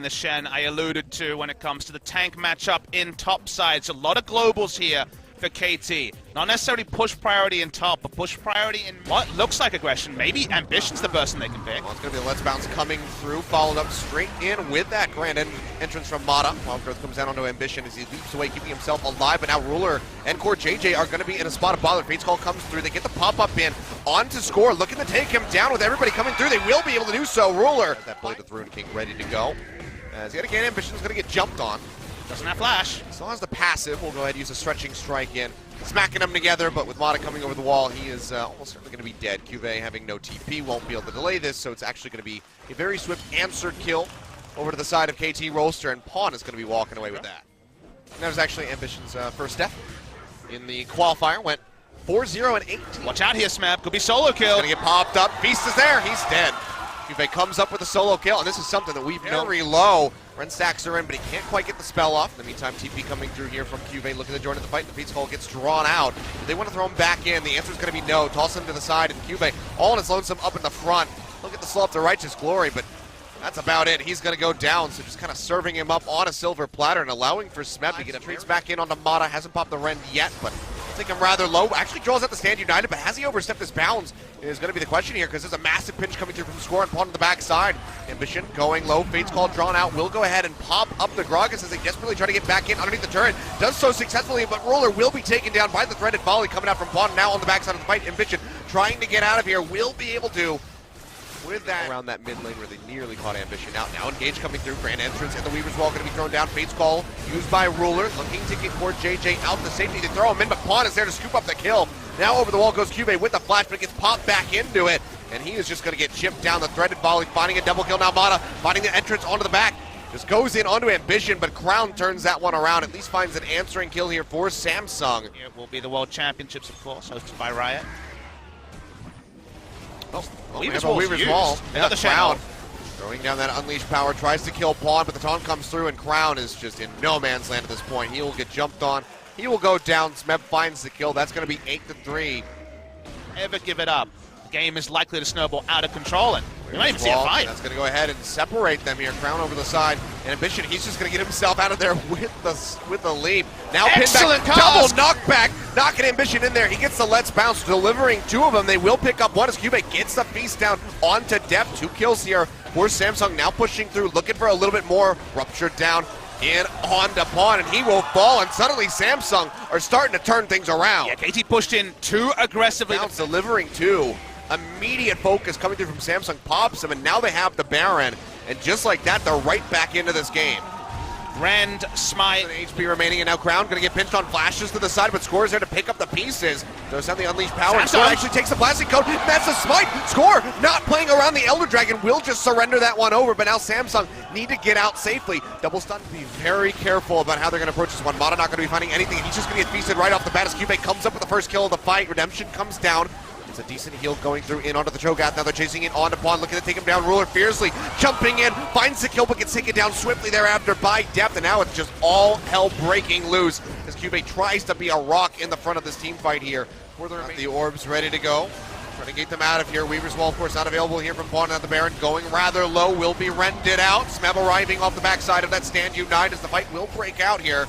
the Shen I alluded to when it comes to the tank matchup in top sides. A lot of globals here for KT. Not necessarily push priority in top, but push priority in what looks like aggression. Maybe Ambition's the person they can pick. Well, it's going to be a Let's Bounce coming through, followed up straight in with that grand entrance from Mata. Wild Growth comes down onto Ambition as he leaps away, keeping himself alive, but now Ruler and Core JJ are going to be in a spot of bother. Fate's Call comes through, they get the pop-up in, on to Score, looking to take him down with everybody coming through. They will be able to do so. Ruler, that Blade of the Rune King ready to go. As yet again, Ambition's going to get jumped on. Doesn't have flash. Still has the passive. We'll go ahead and use a stretching strike in. Smacking them together, but with Mata coming over the wall, he is almost certainly going to be dead. Cuvée having no TP won't be able to delay this, so it's actually going to be a very swift answered kill over to the side of KT Rolster, and Pawn is going to be walking away with that. And that was actually Ambition's first death in the qualifier. Went 4-0 and 8. Watch out here, Smeb. Could be solo kill. Going to get popped up. Feast is there. He's dead. Cuvée comes up with a solo kill, and this is something that we've known very low. Ren stacks are in, but he can't quite get the spell off. In the meantime, TP coming through here from Cuvée, looking to join in the fight. The Feast Call gets drawn out. They want to throw him back in. The answer is going to be no. Toss him to the side, and Cuvée all on his lonesome up in the front. Look at the slow up to Righteous Glory, but that's about it. He's going to go down, so just kind of serving him up on a silver platter and allowing for Smeb to get a treats back in onto Mata. Hasn't popped the Ren yet, but I think I'm rather low. Actually draws out the Stand United, but has he overstepped his bounds is going to be the question here, because there's a massive pinch coming through from Score and Pawn on the backside. Ambition going low. Fate's Call drawn out. Will go ahead and pop up the Gragas as they desperately try to get back in underneath the turret. Does so successfully, but Ruler will be taken down by the threaded volley coming out from Pawn now on the backside of the fight. Ambition trying to get out of here. Will be able to with that around that mid lane where they nearly caught Ambition out. Now Engage coming through, grand entrance, and the Weaver's Wall going to be thrown down. Fate's Call used by Ruler, looking to get Core JJ out to safety. They throw him in, but Pawn is there to scoop up the kill. Now over the wall goes Cuvée with the flash, but it gets popped back into it, and he is just going to get chipped down. The threaded volley, finding a double kill. Now Mata finding the entrance onto the back. Just goes in onto Ambition, but Crown turns that one around. At least finds an answering kill here for Samsung. It will be the World Championships, of course, hosted by Riot. Oh, Weaver's Wall. They got the Crown throwing down that unleashed power, tries to kill Pawn, but the taunt comes through, and Crown is just in no man's land at this point. He will get jumped on. He will go down. Smeb finds the kill. That's going to be 8-3. Ever give it up. The game is likely to snowball out of control, and we might even see a fight. That's going to go ahead and separate them here. Crown over the side, and Ambition, he's just going to get himself out of there with the leap. Now excellent pinback, double knockback, knocking Ambition in there. He gets the Let's Bounce, delivering two of them. They will pick up one as Cuvée gets the Feast down onto Depth. 2 kills here for Samsung, now pushing through, looking for a little bit more. Ruptured down in onto Pawn, and he will fall, and suddenly Samsung are starting to turn things around. Yeah, KT pushed in too aggressively. Bounce, delivering two. Immediate focus coming through from Samsung, pops him, and now they have the Baron, and just like that, they're right back into this game. Grand Smite. HP remaining, and now Crown going to get pinched on flashes to the side, but Score is there to pick up the pieces. Throws down the Unleashed Power. Samsung Score actually takes the Plastic Code. That's a Smite. Score not playing around. The Elder Dragon will just surrender that one over, but now Samsung need to get out safely. Double stun. Be very careful about how they're going to approach this one. Mata not going to be finding anything, and he's just going to get feasted right off the bat as Cuvée comes up with the first kill of the fight. Redemption comes down. It's a decent heal going through in onto the Cho'Gath. Now they're chasing it onto Pawn, looking to take him down. Ruler fiercely jumping in, finds the kill, but gets taken down swiftly thereafter by Depth. And now it's just all hell breaking loose as Cuvée tries to be a rock in the front of this team fight here. The orbs ready to go. Trying to get them out of here. Weaver's Wall, of course, not available here from Pawn. Now the Baron going rather low, will be rented out. Smeb arriving off the backside of that Stand Unite as the fight will break out here.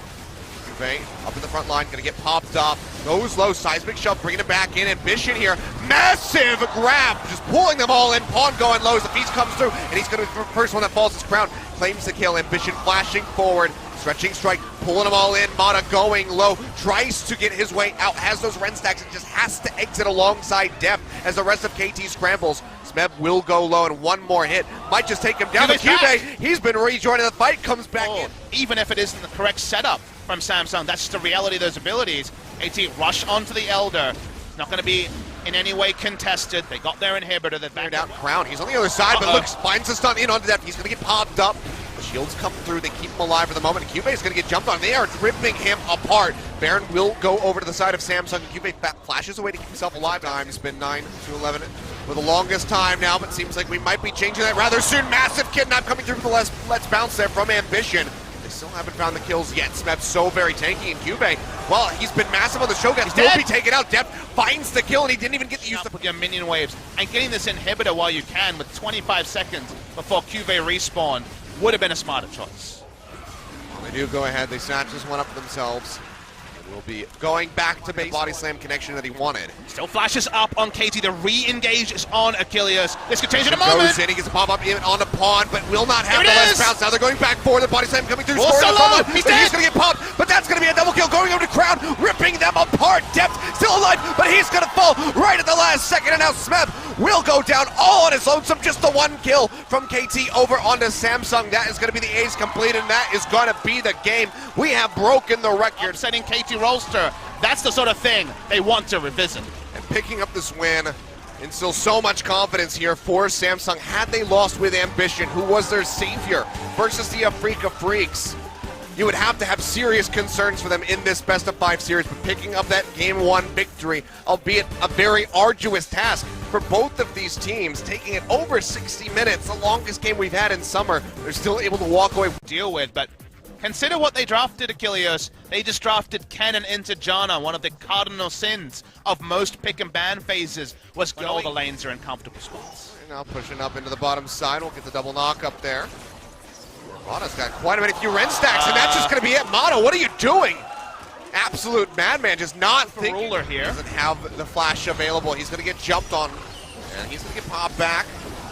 Up in the front line, gonna get popped up. Goes low, seismic shove, bringing it back in. Ambition here, massive grab, just pulling them all in. Pawn going low as the Feast comes through, and he's gonna be the first one that falls. His Crown claims the kill. Ambition flashing forward, stretching strike, pulling them all in. Mata going low, tries to get his way out, has those Ren stacks, and just has to exit alongside Depth as the rest of KT scrambles. Smeb will go low, and one more hit might just take him down. But Cuvée, he's been rejoining the fight, comes back in. Even if it isn't the correct setup from Samsung, that's just the reality of those abilities. AT rush onto the Elder. Not going to be in any way contested. They got their inhibitor. They're back down. Crown, he's on the other side, but looks, finds the stun in onto Depth. He's going to get popped up. The shields come through. They keep him alive for the moment. And Cuvée is going to get jumped on. They are ripping him apart. Baron will go over to the side of Samsung. And Cuvée flashes away to keep himself alive. Time's been 9-11 for the longest time now, but seems like we might be changing that rather soon. Massive kidnap coming through for the Let's Bounce there from Ambition. They still haven't found the kills yet. Smeb so very tanky, and Cuvée, well, he's been massive on the Cho'Gath. He'll be taken out. Depth finds the kill, and he didn't even get the use of your minion waves and getting this inhibitor while you can with 25 seconds before Cuvée respawn. would have been a smarter choice. Well, they do go ahead. They snatch this one up for themselves. Will be going back to base body slam connection that he wanted. Still flashes up on KT. The re-engage is on Achilles. This could change in a moment. Goes in, he gets a pop-up even on the pawn, but will not have the Here it last is. bounce. Now they're going back forward. The body slam coming through. Oh, Scoring solo. on He's but dead. he's going to get popped, but that's going to be a double kill. Going over to Crown, ripping them apart. Depth still alive, but he's going to fall right at the last second, and now Smeb will go down all on his lonesome. Just the one kill from KT over onto Samsung. That is going to be the ace complete, and that is going to be the game. We have broken the record. Upsetting KT Rolster. That's the sort of thing they want to revisit. And picking up this win instills so much confidence here for Samsung. Had they lost with Ambition, who was their savior, versus the Afrika Freaks, you would have to have serious concerns for them in this best-of-5 series. But picking up that Game 1 victory, albeit a very arduous task for both of these teams, taking it over 60 minutes, the longest game we've had in summer, they're still able to walk away. Deal with, but consider what they drafted, Achilles. They just drafted Kennen into Jana. One of the cardinal sins of most pick and ban phases was when all the lanes are in comfortable spots. And now pushing up into the bottom side. We'll get the double knock up there. Mata's got quite a few Ren stacks, and that's just going to be it. Mata, what are you doing? Absolute madman, just not thinking. Ruler here doesn't have the flash available. He's going to get jumped on, and he's going to get popped back.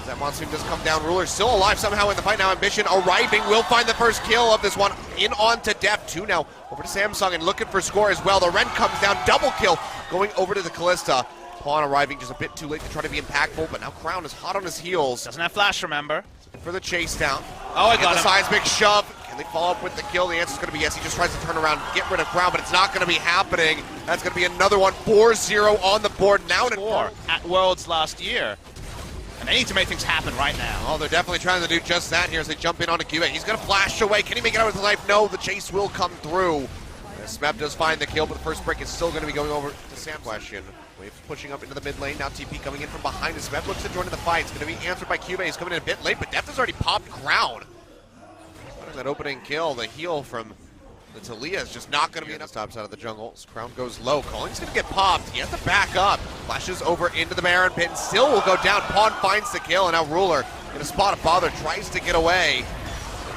That monster does come down. Ruler still alive somehow in the fight now. Ambition arriving will find the first kill of this one. In on to Depth. 2 now over to Samsung and looking for score as well. The Ren comes down. Double kill going over to the Callista. Pawn arriving just a bit too late to try to be impactful, but now Crown is hot on his heels. Doesn't have flash, remember. For the chase down. Oh, I got the him. seismic shove. Can they follow up with the kill? The answer is going to be yes. He just tries to turn around, get rid of Crown, but it's not going to be happening. That's going to be another one. 4-0 on the board. Now in at Worlds last year. And they need to make things happen right now. Oh, they're definitely trying to do just that here as they jump in onto Cube. He's going to flash away. Can he make it out with his life? No, the chase will come through. Smeb does find the kill, but the first break is still going to be going over to Sam. Question. Wave pushing up into the mid lane. Now TP coming in from behind. Smeb looks to join in the fight. It's going to be answered by Cube. He's coming in a bit late, but Depth has already popped Crown. That opening kill, the heal from the Talia is just not going to be enough. Stops out of the jungle. Crown goes low. Colling's going to get popped. He has to back up. Flashes over into the Baron pit and still will go down. Pawn finds the kill, and now Ruler in a spot of bother tries to get away.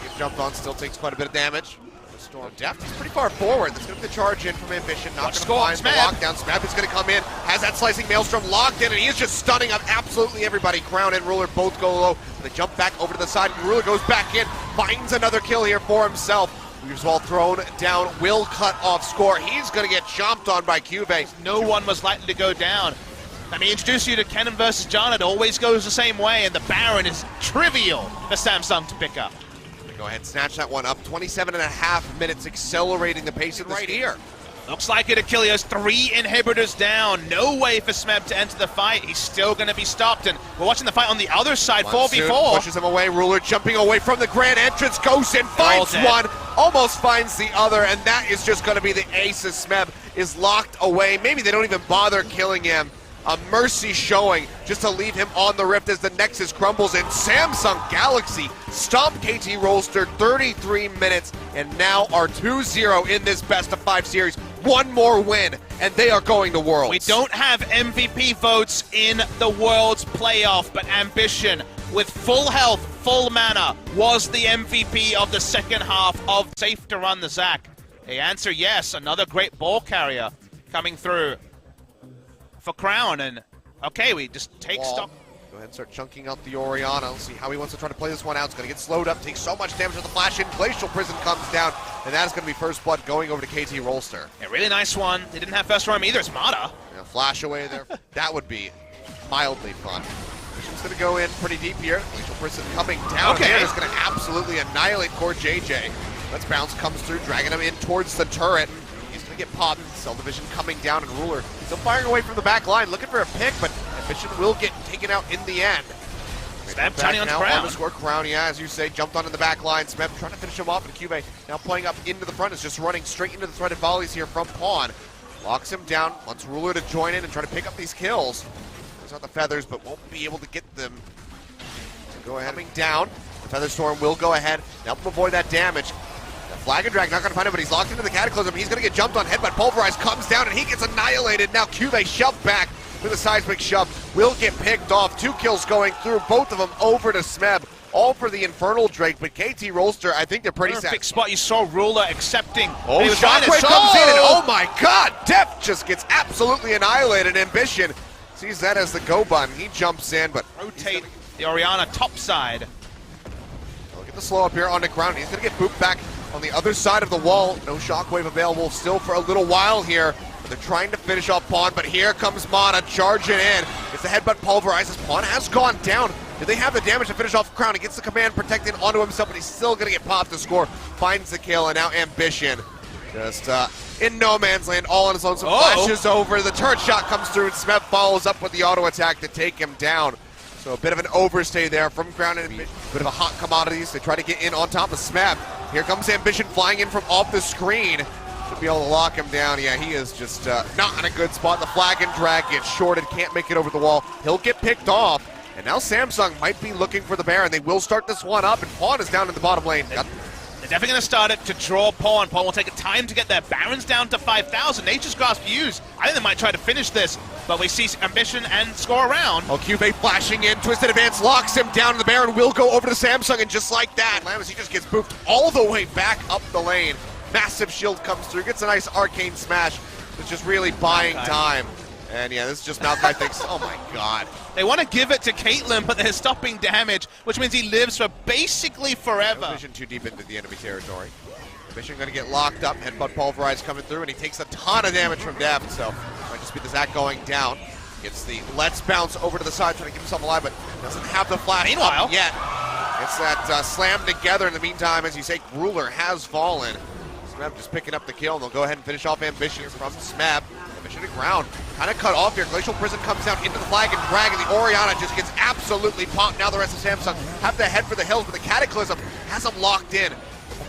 Gets jumped on, still takes quite a bit of damage. Storm Depth, he's pretty far forward. That's going to be the charge in from Ambition. Not going to find the lockdown. Smeb is going to come in, has that slicing Maelstrom locked in, and he is just stunning up absolutely everybody. Crown and Ruler both go low. They jump back over to the side. Ruler goes back in, finds another kill here for himself. Weaveswall thrown down, will cut off score. He's going to get chomped on by Cube. No one was likely to go down. Let me introduce you to Kennen versus John. It always goes the same way, and the Baron is trivial for Samsung to pick up. Go ahead, snatch that one up. 27.5 minutes, accelerating the pace of this right here. Looks like it, Achilles. 3 inhibitors down. No way for Smeb to enter the fight. He's still going to be stopped, and we're watching the fight on the other side, 4v4. Pushes him away. Ruler jumping away from the grand entrance. Goes in, finds one, almost finds the other, and that is just going to be the ace as Smeb is locked away. Maybe they don't even bother killing him. A mercy showing just to leave him on the rift as the Nexus crumbles, and Samsung Galaxy stomp KT Rolster 33 minutes and now are 2-0 in this best-of-5 series. One more win and they are going to Worlds. We don't have MVP votes in the Worlds playoff, but Ambition with full health, full mana was the MVP of the second half of Safe to Run the Zac. The answer, yes. Another great ball carrier coming through for Crown, and okay, we just take stock. Go ahead and start chunking out the Oriana. Let's see how he wants to try to play this one out. It's going to get slowed up, takes so much damage with the flash in. Glacial Prison comes down, and that is going to be first blood going over to KT Rolster. A really nice one. They didn't have first roam either. It's Mata. Yeah, flash away there. That would be mildly fun. He's going to go in pretty deep here. Glacial Prison coming down here is going to absolutely annihilate Core JJ. Let's bounce comes through, dragging him in towards the turret. Get popped. Cell Division coming down, and Ruler still firing away from the back line, looking for a pick, but Ambition will get taken out in the end. Smeb turning on Crown. Underscore Crown, yeah, as you say, jumped onto the back line. Smeb trying to finish him off, and Cube now playing up into the front, is just running straight into the threaded volleys here from Pawn. Locks him down, wants Ruler to join in and try to pick up these kills. There's not the feathers, but won't be able to get them. So go ahead. Coming down, the Feather Storm will go ahead, help him avoid that damage. Flag and Drag not going to find him, but he's locked into the Cataclysm. He's going to get jumped on headbutt. Pulverize comes down, and he gets annihilated. Now Cube shoved back with a seismic shove. Will get picked off. 2 kills going through, both of them over to Smeb. all for the Infernal Drake, but KT Rolster, I think they're pretty Perfect set. spot. You saw Ruler accepting. Oh, Shockwave comes in, and oh my god, Def just gets absolutely annihilated. Ambition sees that as the go button. He jumps in, but Rotate the Orianna top side. Look at the slow up here on the ground. He's going to get booped back on the other side of the wall. No Shockwave available still for a little while here. They're trying to finish off Pawn, but here comes Mana charging in. It's the headbutt pulverizes. Pawn has gone down. Do they have the damage to finish off Crown? He gets the command protected onto himself, but he's still going to get popped to score. Finds the kill, and now Ambition just in no man's land, all on his own. Some flashes over. The turret shot comes through, and Smeb follows up with the auto attack to take him down. So a bit of an overstay there from Crown and Ambition. Bit of a hot commodities. They try to get in on top of Smeb. Here comes Ambition flying in from off the screen. Should be able to lock him down. Yeah, he is just not in a good spot. The flag and drag gets shorted, can't make it over the wall. He'll get picked off. And now Samsung might be looking for the Baron. They will start this one up, and Pawn is down in the bottom lane. They're definitely going to start it to draw Pawn. Pawn will take a time to get there. Baron's down to 5,000. Nature's Grasp used. I think they might try to finish this, but we see Ambition and score around. Oh, QV flashing in. Twisted Advance locks him down, and the Baron will go over to Samsung, and just like that, Lamas, he just gets booped all the way back up the lane. Massive shield comes through, gets a nice arcane smash. It's just really buying time. And yeah, this is just Maokai thinks, oh my god. They want to give it to Caitlyn, but they're stopping damage, which means he lives for basically forever. Vision too deep into the enemy territory. Vision going to get locked up, headbutt pulverize coming through, and he takes a ton of damage from Def, so might just be the Zac going down. Gets the let's bounce over to the side, trying to keep himself alive, but doesn't have the flash Meanwhile, up yet. It's that slam together in the meantime, as you say, Ruler has fallen. Smeb just picking up the kill, and they'll go ahead and finish off Ambition from Smeb. Ambition to ground, kind of cut off here. Glacial Prison comes down into the flag and drag, and the Orianna just gets absolutely popped. Now the rest of Samsung have to head for the hills, but the Cataclysm has them locked in.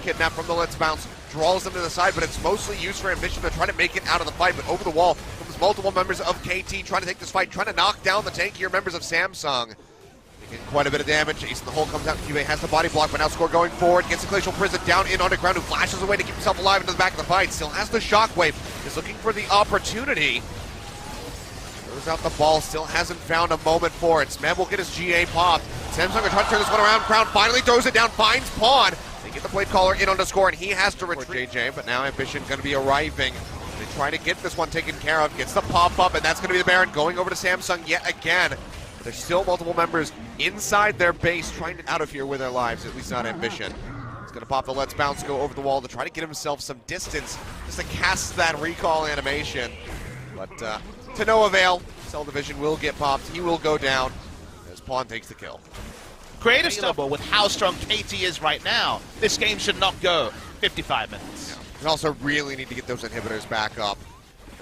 Kidnap from the Let's Bounce, draws them to the side, but it's mostly used for Ambition to try to make it out of the fight. But over the wall comes multiple members of KT trying to take this fight, trying to knock down the tankier members of Samsung. Getting quite a bit of damage. Ace in the hole comes out. QA has the body block, but now Score going forward. Gets the Glacial Prison down in underground, who flashes away to keep himself alive into the back of the fight. Still has the Shockwave. Is looking for the opportunity. Throws out the ball. Still hasn't found a moment for it. Smeb will get his GA popped. Samsung going to try to turn this one around. Crown finally throws it down. Finds Pawn. They get the Blade Caller in on the Score, and he has to retreat. JJ, but now Ambition going to be arriving. They try to get this one taken care of. Gets the pop up, and that's going to be the Baron going over to Samsung yet again. There's still multiple members inside their base trying to get out of here with their lives, at least not Ambition. He's going to pop the Let's Bounce, go over the wall to try to get himself some distance, just to cast that recall animation. But to no avail. Cell Division will get popped. He will go down as Pawn takes the kill. Creative stuff with how strong KT is right now. This game should not go 55 minutes. Yeah. They also really need to get those inhibitors back up.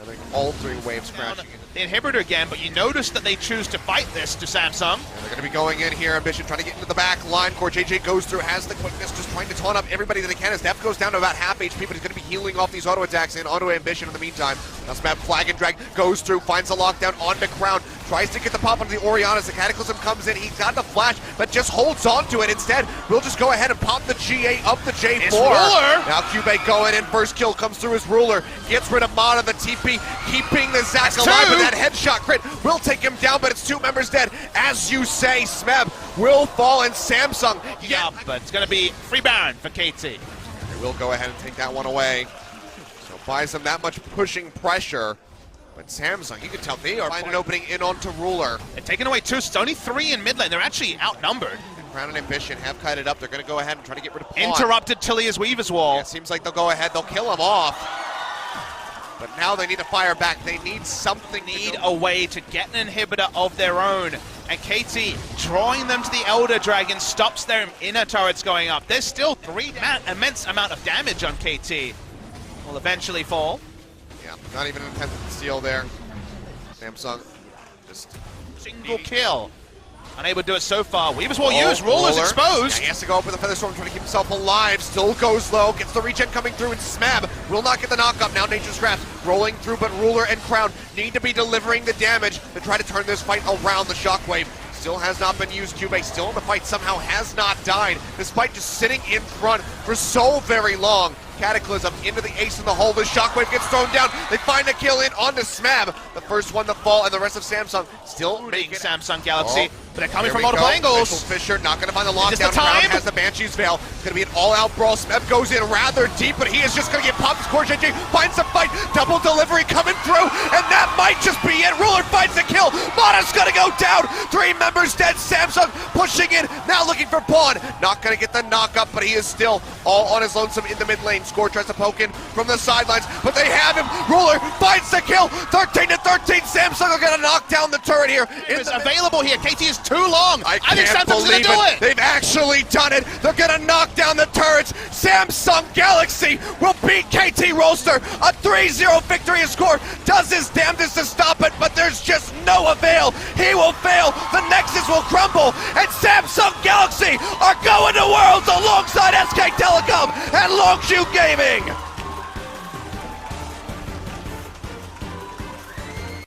I think all three waves crashing. The inhibitor again, but you notice that they choose to fight this to Samsung. And they're going to be going in here. Ambition trying to get into the back line. Core JJ goes through, has the quickness, just trying to taunt up everybody that he can. As Def goes down to about half HP, but he's going to be healing off these auto attacks in onto Ambition in the meantime. Now Smeb flag and drag goes through, finds the lockdown onto Crown, tries to get the pop onto the Orianna as the Cataclysm comes in. He's got the flash, but just holds on to it. Instead, we'll just go ahead and pop the GA up the J4. It's Ruler. Now QB going in. First kill comes through as Ruler. Gets rid of Mana, the TP, keeping the Zac alive, but that headshot crit will take him down, but it's two members dead. As you say, Smeb will fall, and Samsung. Yeah, but it's going to be free Baron for KT. They will go ahead and take that one away. So buys them that much pushing pressure. But Samsung, you can tell they are finding an opening in onto Ruler. They're taking away two. It's only 3 in mid lane. They're actually outnumbered. Crown and Ambition have kited up. They're going to go ahead and try to get rid of Pawn. Interrupted Tilia's Weaver's wall. Yeah, it seems like they'll go ahead. They'll kill him off. But now they need to fire back. They need something. Need a way to get an inhibitor of their own. And KT drawing them to the Elder Dragon stops their inner turrets going up. There's still immense amount of damage on KT. Will eventually fall. Yeah, not even an attempt to steal there. Samsung just single kill. Unable to do it so far. Weaver's wall used. Ruler's exposed. Yeah, he has to go up with a Featherstorm trying to keep himself alive. Still goes low. Gets the regen coming through, and Smeb will not get the knock-up. Now Nature's Grasp rolling through, but Ruler and Crown need to be delivering the damage to try to turn this fight around. The Shockwave still has not been used. Cube still in the fight, somehow has not died, despite just sitting in front for so very long. Cataclysm into the ace in the hole. The Shockwave gets thrown down. They find a kill in onto Smeb. The first one to fall, and the rest of Samsung still make it. Samsung Galaxy. but they're coming Here from we multiple go. angles. Mitchell Fisher not going to find the Is this lockdown. the time? Crown has the Banshee's Veil. It's going to be an all-out brawl. Smeb goes in rather deep, but he is just going to get popped. Score JJ finds the fight. Double delivery coming through, and that might just be it. Ruler finds the kill. Mata's going to go down. 3 members dead. Samsung pushing in, now looking for Pawn. Not going to get the knock up, but he is still all on his lonesome in the mid lane. Score tries to poke in from the sidelines, but they have him. Ruler finds the kill. 13-13. Samsung will get a knock down the turret here. It's available here. KT is too long. I think can't Samsung's going to do it. They've actually done it. They're going to knock down the turrets. Samsung Galaxy will beat KT Rolster. A 3-0 victory. Score does his damnedest to stop it, but there's just no avail. He will fail. The Nexus will crumble, and Samsung Galaxy are going to Worlds alongside SK Telecom and Longzhu Gaming.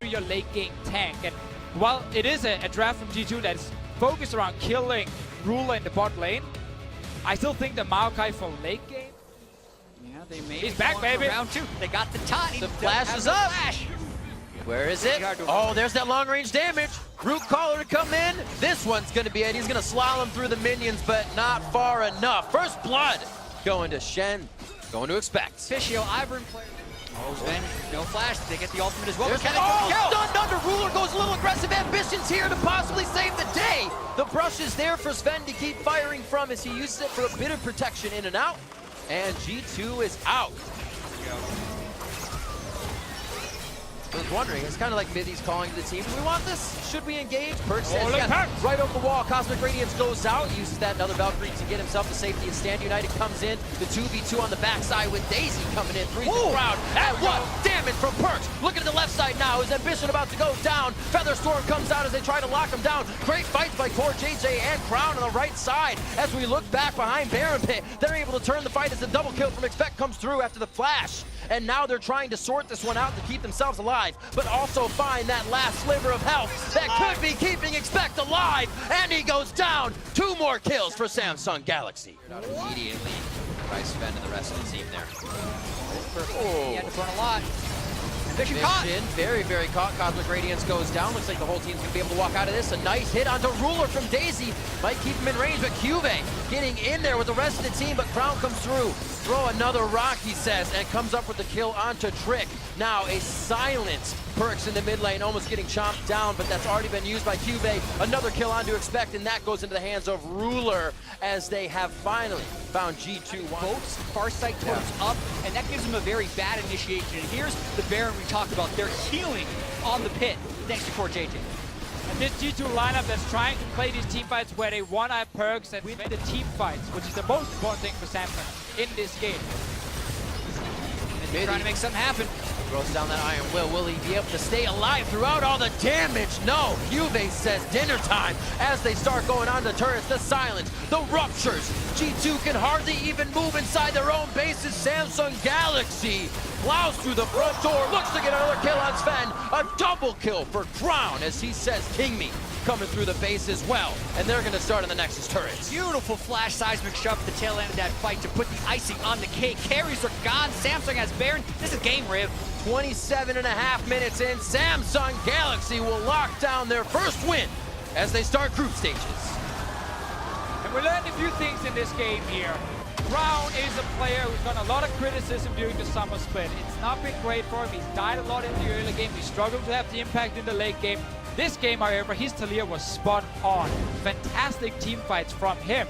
Your late game tank, and while it is a draft from G2 that is focused around killing Ruler in the bot lane, I still think the Maokai for late game. Yeah, they made He's back, baby. Round 2. They got the taunt. The flash is up. Where is it? Oh, there's that long range damage. Root Caller to come in. This one's gonna be it. He's gonna slalom through the minions, but not far enough. First blood going to Shen. Going to expect. Fishio, Ivern player. Oh, Sven, no flash. They get the ultimate as well. There's stunned under. Ruler goes a little aggressive. Ambitions here to possibly save the day. The brush is there for Sven to keep firing from as he uses it for a bit of protection in and out. And G2 is out. I was wondering, it's kind of like Mithy's calling to the team. Do we want this? Should we engage? Perk says yes. Right over the wall. Cosmic Radiance goes out. Uses that another Valkyrie to get himself to safety and stand. United comes in. The 2v2 on the backside with Daisy coming in. Threes the crowd. And what damage from Perks. Looking at the left side now. His Ambition about to go down. Featherstorm comes out as they try to lock him down. Great fights by Core, JJ, and Crown on the right side. As we look back behind Baron Pit, they're able to turn the fight as the double kill from Expect comes through after the flash. And now they're trying to sort this one out to keep themselves alive, but also find that last sliver of health that could be keeping Expect alive. And he goes down. 2 more kills for Samsung Galaxy. Immediately by Sven and the rest of the team there. He had to run a lot. Vision caught. Very, very caught. Cosmic Radiance goes down. Looks like the whole team's going to be able to walk out of this. A nice hit onto Ruler from Daisy. Might keep him in range, but Cuvee getting in there with the rest of the team, but Crown comes through. Throw another rock, he says, and comes up with the kill onto Trick. Now a silent Perks in the mid lane, almost getting chomped down, but that's already been used by Cuvee. Another kill onto Expect, and that goes into the hands of Ruler as they have finally found G2. Boats, Farsight totems up, and that gives them a very bad initiation. And here's the Baron we talked about. They're healing on the pit, thanks to Core JJ. And this G2 lineup that's trying to play these team fights where they one-eye Perks and win the team fights, which is the most important thing for Samsung in this game. And they're trying to make something happen. Throws down that Iron Will. Will he be able to stay alive throughout all the damage? No. Cuvee says dinner time as they start going on the turrets. The silence, the ruptures. G2 can hardly even move inside their own bases. Samsung Galaxy plows through the front door. Looks to get another kill on Sven. A double kill for Crown as he says King Me coming through the base as well. And they're going to start on the Nexus turrets. Beautiful flash seismic shove at the tail end of that fight to put the icing on the cake. Carries are gone. Samsung has Baron. This is game riv. 27.5 minutes in, Samsung Galaxy will lock down their first win as they start group stages. And we learned a few things in this game here. Crown is a player who's gotten a lot of criticism during the summer split. It's not been great for him. He's died a lot in the early game. He struggled to have the impact in the late game. This game, however, his Talia was spot on. Fantastic team fights from him.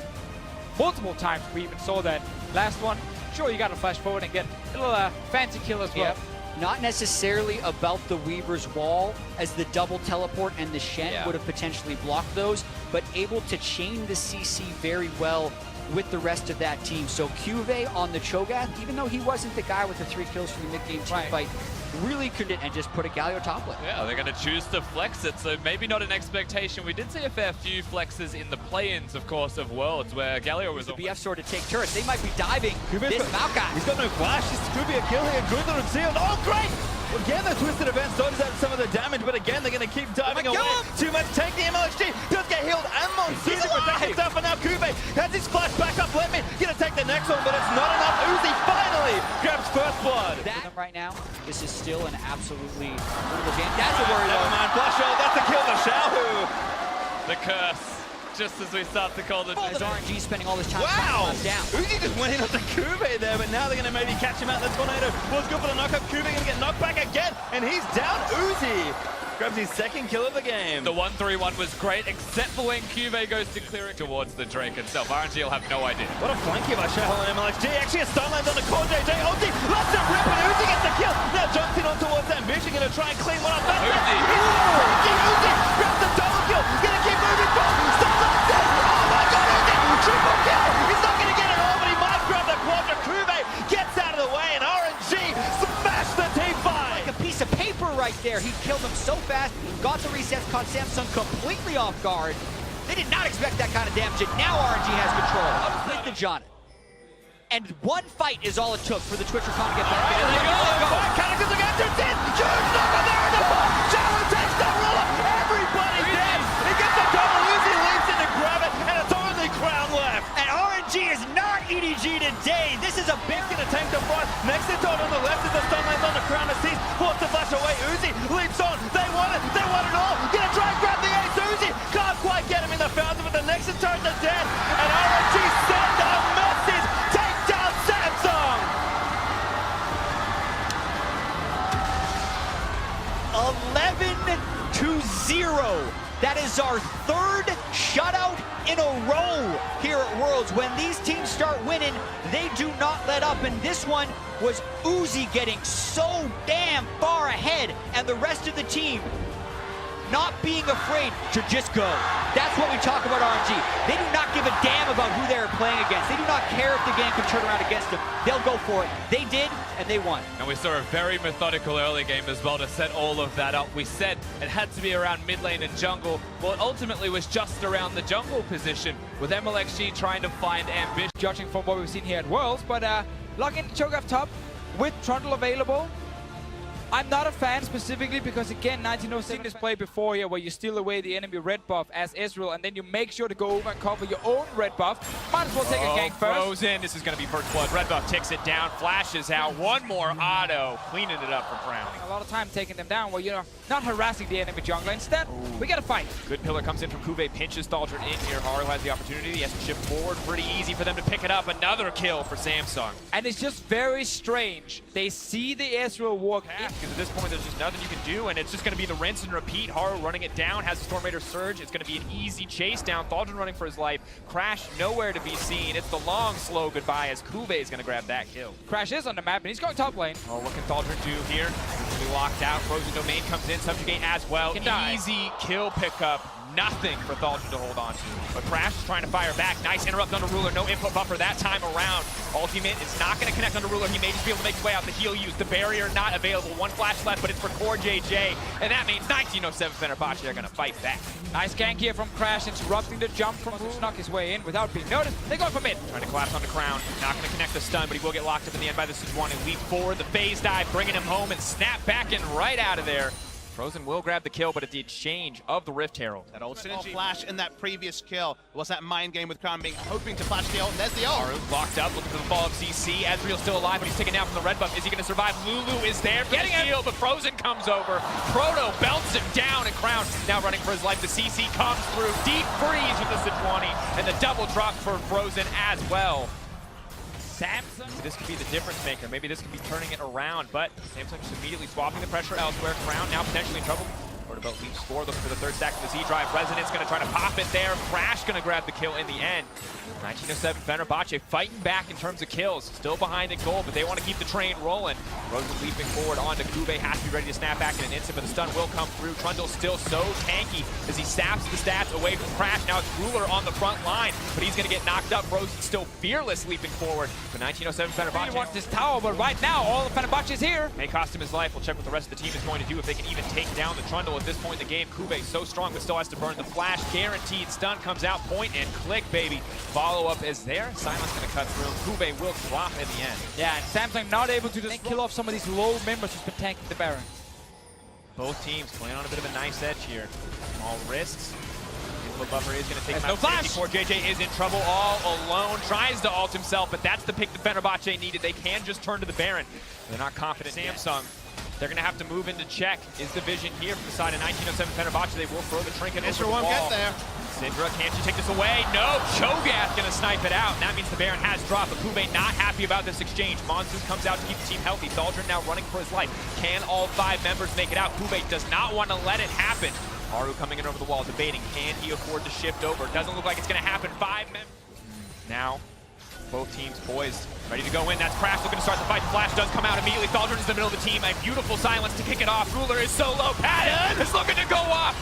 Multiple times we even saw that. Last one, sure, you got to flash forward and get a little fancy kill as well. Yep. Not necessarily about the Weaver's Wall, as the double teleport and the Shen would have potentially blocked those, but able to chain the CC very well with the rest of that team. So Cuvee on the Cho'Gath, even though he wasn't the guy with the 3 kills from the mid-game team fight, really couldn't, and just put a Galio top lane. Yeah, they're going to choose to flex it, so maybe not an expectation. We did see a fair few flexes in the play-ins, of course, of Worlds, where Galio was... The BF sort of take turrets. They might be diving this Maokai. He's got no flash. This could be a kill here. Good and sealed. Oh, great! Again, the Twisted Event sorts out some of the damage, but again, they're going to keep diving away. Too much. Take the MLHG. Does get healed. And Monsoon protecting stuff, and now Cuvee has his flash back up. Let me going to take the next one, but it's not enough. Uzi finally grabs first blood. Right now, this is still an absolutely brutal game. That's a worry. Never mind. Flash out. That's a kill for Xiaohu. The curse. Just as we start to call the... As RNG spending all this time Wow! down. Uzi just went in onto Kube there, but now they're going to maybe catch him out. The tornado was good for the knockup. Kube going to get knocked back again, and he's down. Uzi grabs his second kill of the game. The 1-3-1 was great, except for when Cuvée goes to clear it towards the Drake itself. RNG will have no idea. What a flanky by Shahal and MLXG. Actually, a stun lands on the core. JJ ulti, lots of rip, and Uzi gets the kill. Now jumps in on towards that mission, going to try and clean one up. That's Uzi. Uzi grabs the double kill. Going to keep moving forward. Stun lands in. Oh my god, Uzi! Triple kill! He's not going to get it all, but he might grab the quadra. Kube gets out of the way, and RNG smash the T5. Like a piece of paper right there. He killed him so fast, got the resets, caught Samsung completely off guard. They did not expect that kind of damage, and now RNG has control with the John. And one fight is all it took for the Twitcher-Con to get back. There they go! Calicos again, turns in! Huge number there in the ball! Shadow takes the ruler! Everybody dead! He gets the double, Uzi leaps in to grab it, and it's only Crown left! And RNG is not EDG today. This is a big... Gonna tank the front. Next to Todd on the left is the stun lands on the Crown assist. Forced to flash away. Uzi leaps on. They want it. They want it all. Gonna try and grab the ace. Uzi can't quite get him in the fountain, but the next turns are dead. And RNG send a message. Take down Samsung. 11-0. That is our third shutout in a row here at Worlds. When these teams start winning, they do not let up. And this one was Uzi getting so damn far ahead, and the rest of the team not being afraid to just go. That's what we talk about RNG. They do not give a damn about who they're playing against. They do not care if the game can turn around against them. They'll go for it. They did, and they won. And we saw a very methodical early game as well to set all of that up. We said it had to be around mid lane and jungle. Well, it ultimately was just around the jungle position, with MLXG trying to find ambition. Judging from what we've seen here at Worlds, but lock in choke up top with Trundle available. I'm not a fan specifically because, again, 1907 seen this play before here where you steal away the enemy red buff as Israel, and then you make sure to go over and cover your own red buff. Might as well take a gank first. Frozen. This is going to be first blood. Red buff ticks it down, flashes out. One more auto, cleaning it up for Crown. A lot of time taking them down where you're not harassing the enemy jungler. Instead, we got to fight. Good pillar comes in from Kube, pinches Thaldron in here. Haru has the opportunity. He has to shift forward. Pretty easy for them to pick it up. Another kill for Samsung. And it's just very strange. They see the Israel walk in. Because at this point, there's just nothing you can do, and it's just going to be the rinse and repeat. Haru running it down, has the Storm Raider surge. It's going to be an easy chase down. Thaldron running for his life. Crash nowhere to be seen. It's the long, slow goodbye as Kube is going to grab that kill. Crash is on the map, and he's going top lane. Oh, what can Thaldron do here? He's going to be locked out. Frozen Domain comes in, Subjugate as well. Easy kill pickup. Nothing for Thaldron to hold on to. But Crash is trying to fire back. Nice interrupt under Ruler. No input buffer that time around. Ultimate is not going to connect under Ruler. He may just be able to make his way out. The heal used. The barrier not available. One flash left, but it's for Core JJ. And that means 1907 Fenerbahçe are going to fight back. Nice gank here from Crash, interrupting the jump from Ruler. Snuck his way in without being noticed. They go for mid. Trying to collapse on the Crown. Not going to connect the stun, but he will get locked up in the end by the Sejuani. Leap forward. The phase dive, bringing him home and snap back in right out of there. Frozen will grab the kill, but at the exchange of the Rift Herald. That old synergy flash in that previous kill was that mind game with Crown being hoping to flash the ult, and there's the ult. Haru locked up, looking for the fall of CC. Ezreal's still alive, but he's taken down from the red buff. Is he going to survive? Lulu is there for the shield, but Frozen comes over. Proto belts him down, and Crown now running for his life. The CC comes through. Deep freeze with the Sejuani, and the double drop for Frozen as well. Samsung, this could be the difference maker. Maybe this could be turning it around, but Samsung just immediately swapping the pressure elsewhere. Crown now potentially in trouble. About leaps forward, looking for the third stack of the Z-Drive. Resonance going to try to pop it there. Crash going to grab the kill in the end. 1907 Fenerbahçe fighting back in terms of kills. Still behind in goal, but they want to keep the train rolling. Rosen leaping forward onto Kube. Has to be ready to snap back in an instant, but the stun will come through. Trundle still so tanky as he saps the stats away from Crash. Now it's Ruler on the front line, but he's going to get knocked up. Rosen still fearless leaping forward. But 1907 Fenerbahçe wants this tower, but right now all of Fenerbahçe is here. May cost him his life. We'll check what the rest of the team is going to do if they can even take down the Trundle at this point in the game. Kube so strong, but still has to burn the flash. Guaranteed stun comes out. Point and click, baby. Follow up is there. Silence going to cut through. Kube will drop in the end. Yeah, and Samsung not able to just kill off some of these low members who's been tanking the Baron. Both teams playing on a bit of a nice edge here. Small risks. Input buffer is going to take him no out. flash. 64. JJ is in trouble all alone. Tries to ult himself, but that's the pick the Fenerbahçe needed. They can just turn to the Baron. They're not confident. Samsung They're going to have to move into check, is the vision here from the side of 1907 Fenerbahçe. They will throw the trinket over the won't wall. get there. Syndra, can't you take this away? No, Cho'Gath going to snipe it out. And that means the Baron has dropped, but Kube not happy about this exchange. Monsoon comes out to keep the team healthy. Thaldrun now running for his life. Can all 5 members make it out? Kube does not want to let it happen. Haru coming in over the wall, debating, can he afford to shift over? Doesn't look like it's going to happen. 5 members. Now, both teams poised, ready to go in. That's Crash looking to start the fight. The flash does come out immediately. Thaldrun is in the middle of the team. A beautiful silence to kick it off. Ruler is so low. Patton is looking to go off.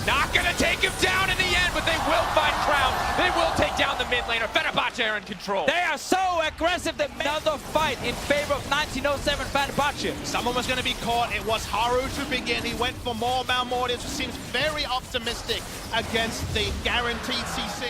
Not going to take him down in the end, but they will find Crown. They will take down the mid laner. Fenerbahçe are in control. They are so aggressive. They made another fight in favor of 1907 Fenerbahçe. Someone was going to be caught. It was Haru to begin. He went for more Malmortius, who seems very optimistic against the guaranteed CC.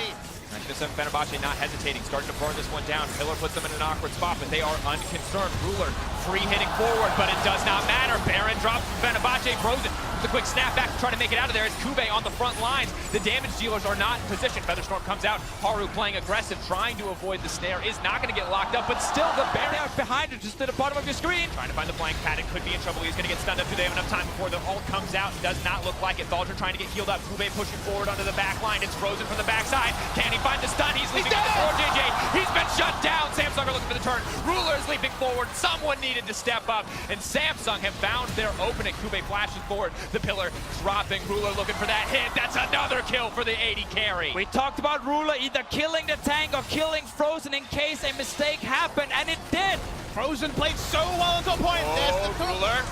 1907 Fenerbahçe not hesitating, starting to burn this one down. Pillar puts them in an awkward spot, but they are unconcerned. Ruler free hitting forward, but it does not matter. Baron drops from Fenerbahçe, Frozen. The quick snapback to try to make it out of there as Kube on the front lines. The damage dealers are not in position. Featherstorm comes out. Haru playing aggressive, trying to avoid the snare. Is not going to get locked up, but still the Baron They are behind it, just at the bottom of your screen. trying to find the flank. Patton could be in trouble. He's going to get stunned up. Do they have enough time before the ult comes out? Does not look like it. Thaldrun trying to get healed up. Kube pushing forward onto the back line. It's Frozen from the backside. Can he find the stun? He's leaping on the floor. JJ, he's been shut down. Samsung are looking for the turn. Ruler is leaping forward. Someone needed to step up, and Samsung have found their opening. Kube flashes forward. The pillar dropping. Ruler looking for that hit. That's another kill for the 80 carry. We talked about Ruler either killing the tank or killing Frozen in case a mistake happened, and it did. Frozen played so well until point. There's the Ruler.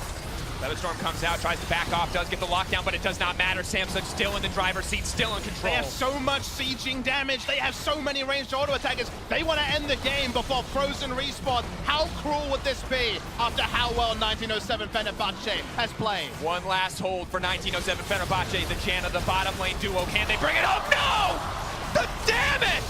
Featherstorm comes out, tries to back off, does get the lockdown, but it does not matter. Samsung still in the driver's seat, still in control. They have so much sieging damage. They have so many ranged auto attackers. They want to end the game before Frozen respawns. How cruel would this be after how well 1907 Fenerbahçe has played? One last hold for 1907 Fenerbahçe. The Janna, the bottom lane duo. Can they bring it up? No! The damage!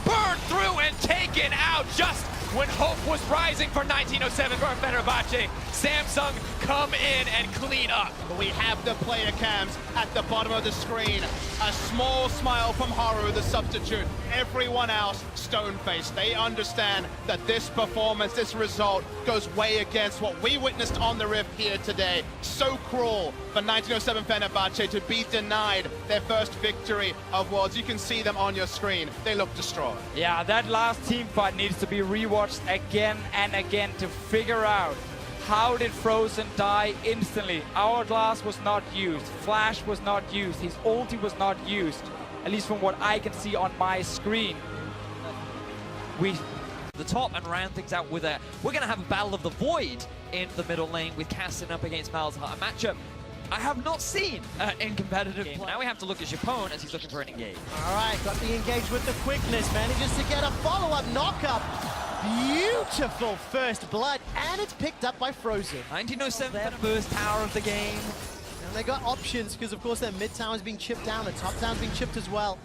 Burned through and taken out just when hope was rising for 1907 for Fenerbahçe. Samsung come in and clean up. We have the player cams at the bottom of the screen. A small smile from Haru, the substitute. Everyone else stone-faced. They understand that this performance, this result, goes way against what we witnessed on the Rift here today. So cruel for 1907 Fenerbahçe to be denied their first victory of Worlds. You can see them on your screen. They look distraught. Yeah, that last team fight needs to be rewatched again and again to figure out how did Frozen die instantly. Hourglass was not used, Flash was not used, his ulti was not used, at least from what I can see on my screen. The top and round things out with a... We're going to have a Battle of the Void in the middle lane with Cassin up against Malzahar. A matchup I have not seen in competitive play. Now we have to look at Japone as he's looking for an engage. All right, got the engage with the quickness, manages to get a follow-up knock-up. Beautiful first blood, and it's picked up by Frozen. 1907, their first tower of the game. And they got options, because of course their mid tower is being chipped down, the top tower is being chipped as well.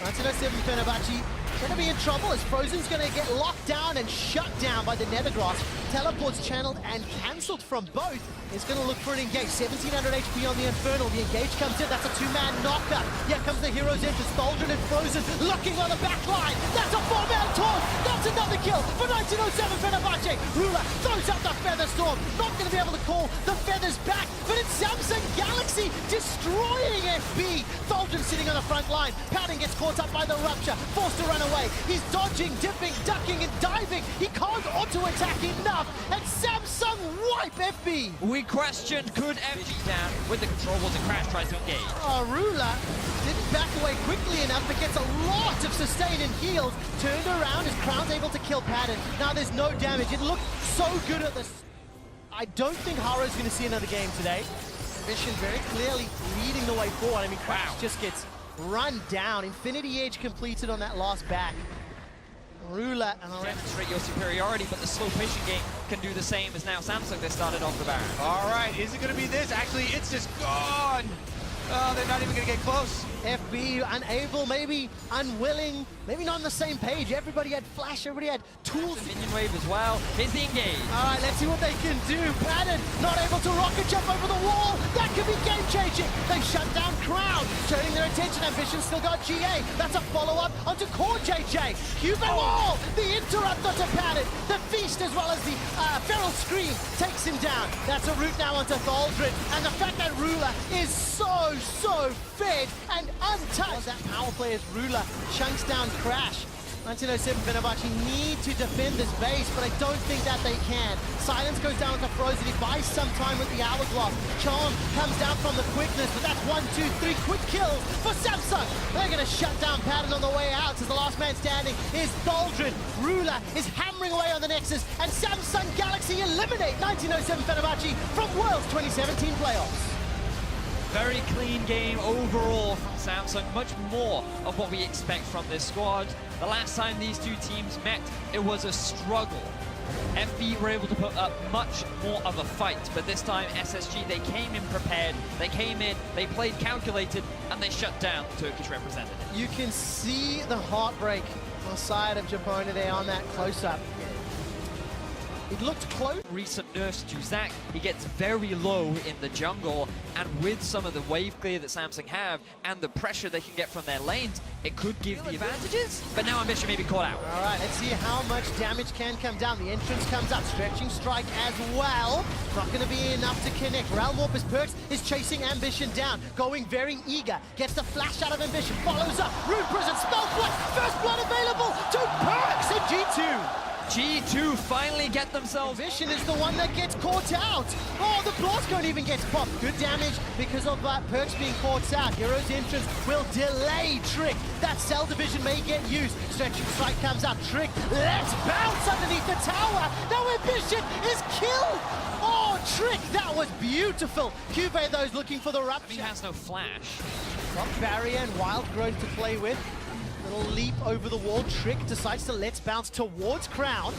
1907 Fenerbahçe going to be in trouble as Frozen's going to get locked down and shut down by the Nethergrass. Teleports channeled and cancelled from both. Is going to look for an engage. 1700 HP on the Infernal. The engage comes in. That's a two-man knockup. Here comes the hero's entrance. Thaldrun and Frozen looking on the back line. That's a four-man taunt. That's another kill for 1907 Fenerbahçe. Ruler throws out the Featherstorm. Not going to be able to call the Feathers back, but it's Samsung Galaxy destroying FB. Thaldrun sitting on the front line. Patton gets caught up by the Rupture. Forced to run away. He's dodging, dipping, ducking, and diving. He can't auto-attack enough. And Samsung wipe FB. We questioned, could FG down with the control wars and Crash tries to engage. Ruler didn't back away quickly enough, but gets a lot of sustain and heals. Turned around as Crown's able to kill Patton. Now there's no damage. It looked so good at this. I don't think Haru's going to see another game today. Mission very clearly leading the way forward. I mean, Crash just gets run down. Infinity Edge completed on that last back. Ruler and demonstrate your superiority, but the slow fishing game can do the same as now Samsung. They started off the Baron. All right, is it going to be this? Actually, it's just gone. Oh, they're not even going to get close. FB unable, maybe unwilling, maybe not on the same page. Everybody had flash, everybody had tools. The minion wave as well. Here's the engage. All right, let's see what they can do. Padded, not able to rocket jump over the wall. That could be game-changing. They shut down Crowd, turning their attention. Ambition still got GA. That's a follow-up onto Core JJ. Cuban wall, the interrupt onto Padded. The feast as well as the feral scream takes him down. That's a route now onto Thaldred. And the fact that Ruler is so fed and untouched. That power play as Ruler chunks down Crash. 1907 Fenerbahçe need to defend this base, but I don't think that they can. Silence goes down to Frozen. He buys some time with the Hourglass. Charm comes down from the quickness, but that's 1, 2, 3 quick kills for Samsung. They're going to shut down Patton on the way out as the last man standing is Thaldred. Ruler is hammering away on the Nexus, and Samsung Galaxy eliminate 1907 Fenerbahçe from Worlds 2017 playoffs. Very clean game overall from Samsung, much more of what we expect from this squad. The last time these two teams met, it was a struggle. FB were able to put up much more of a fight, but this time SSG, they came in prepared, they came in, they played calculated, and they shut down the Turkish representative. You can see the heartbreak on the side of Japona there on that close-up. It looked close. Recent nurse to Zach, he gets very low in the jungle, and with some of the wave clear that Samsung have and the pressure they can get from their lanes, it could give the advantages, but now Ambition may be caught out. All right, let's see how much damage can come down. The entrance comes up, stretching strike as well. Not going to be enough to connect. Realm Warp as Perks is chasing Ambition down, going very eager. Gets the flash out of Ambition, follows up. Rune Prison, Spell Blood, first blood available to Perks in G2. G2 finally get themselves. Ambition is the one that gets caught out. Oh, the blast cone even gets popped. Good damage because of Perks being caught out. Hero's entrance will delay Trick. That Cell Division may get used. Stretching strike comes out. Trick, let's bounce underneath the tower. Now Ambition is killed. Oh, Trick, that was beautiful. Cube those looking for the rupture. He has no flash. Got barrier and wild growth to play with. Little leap over the wall. Trick decides to let's bounce towards Crown.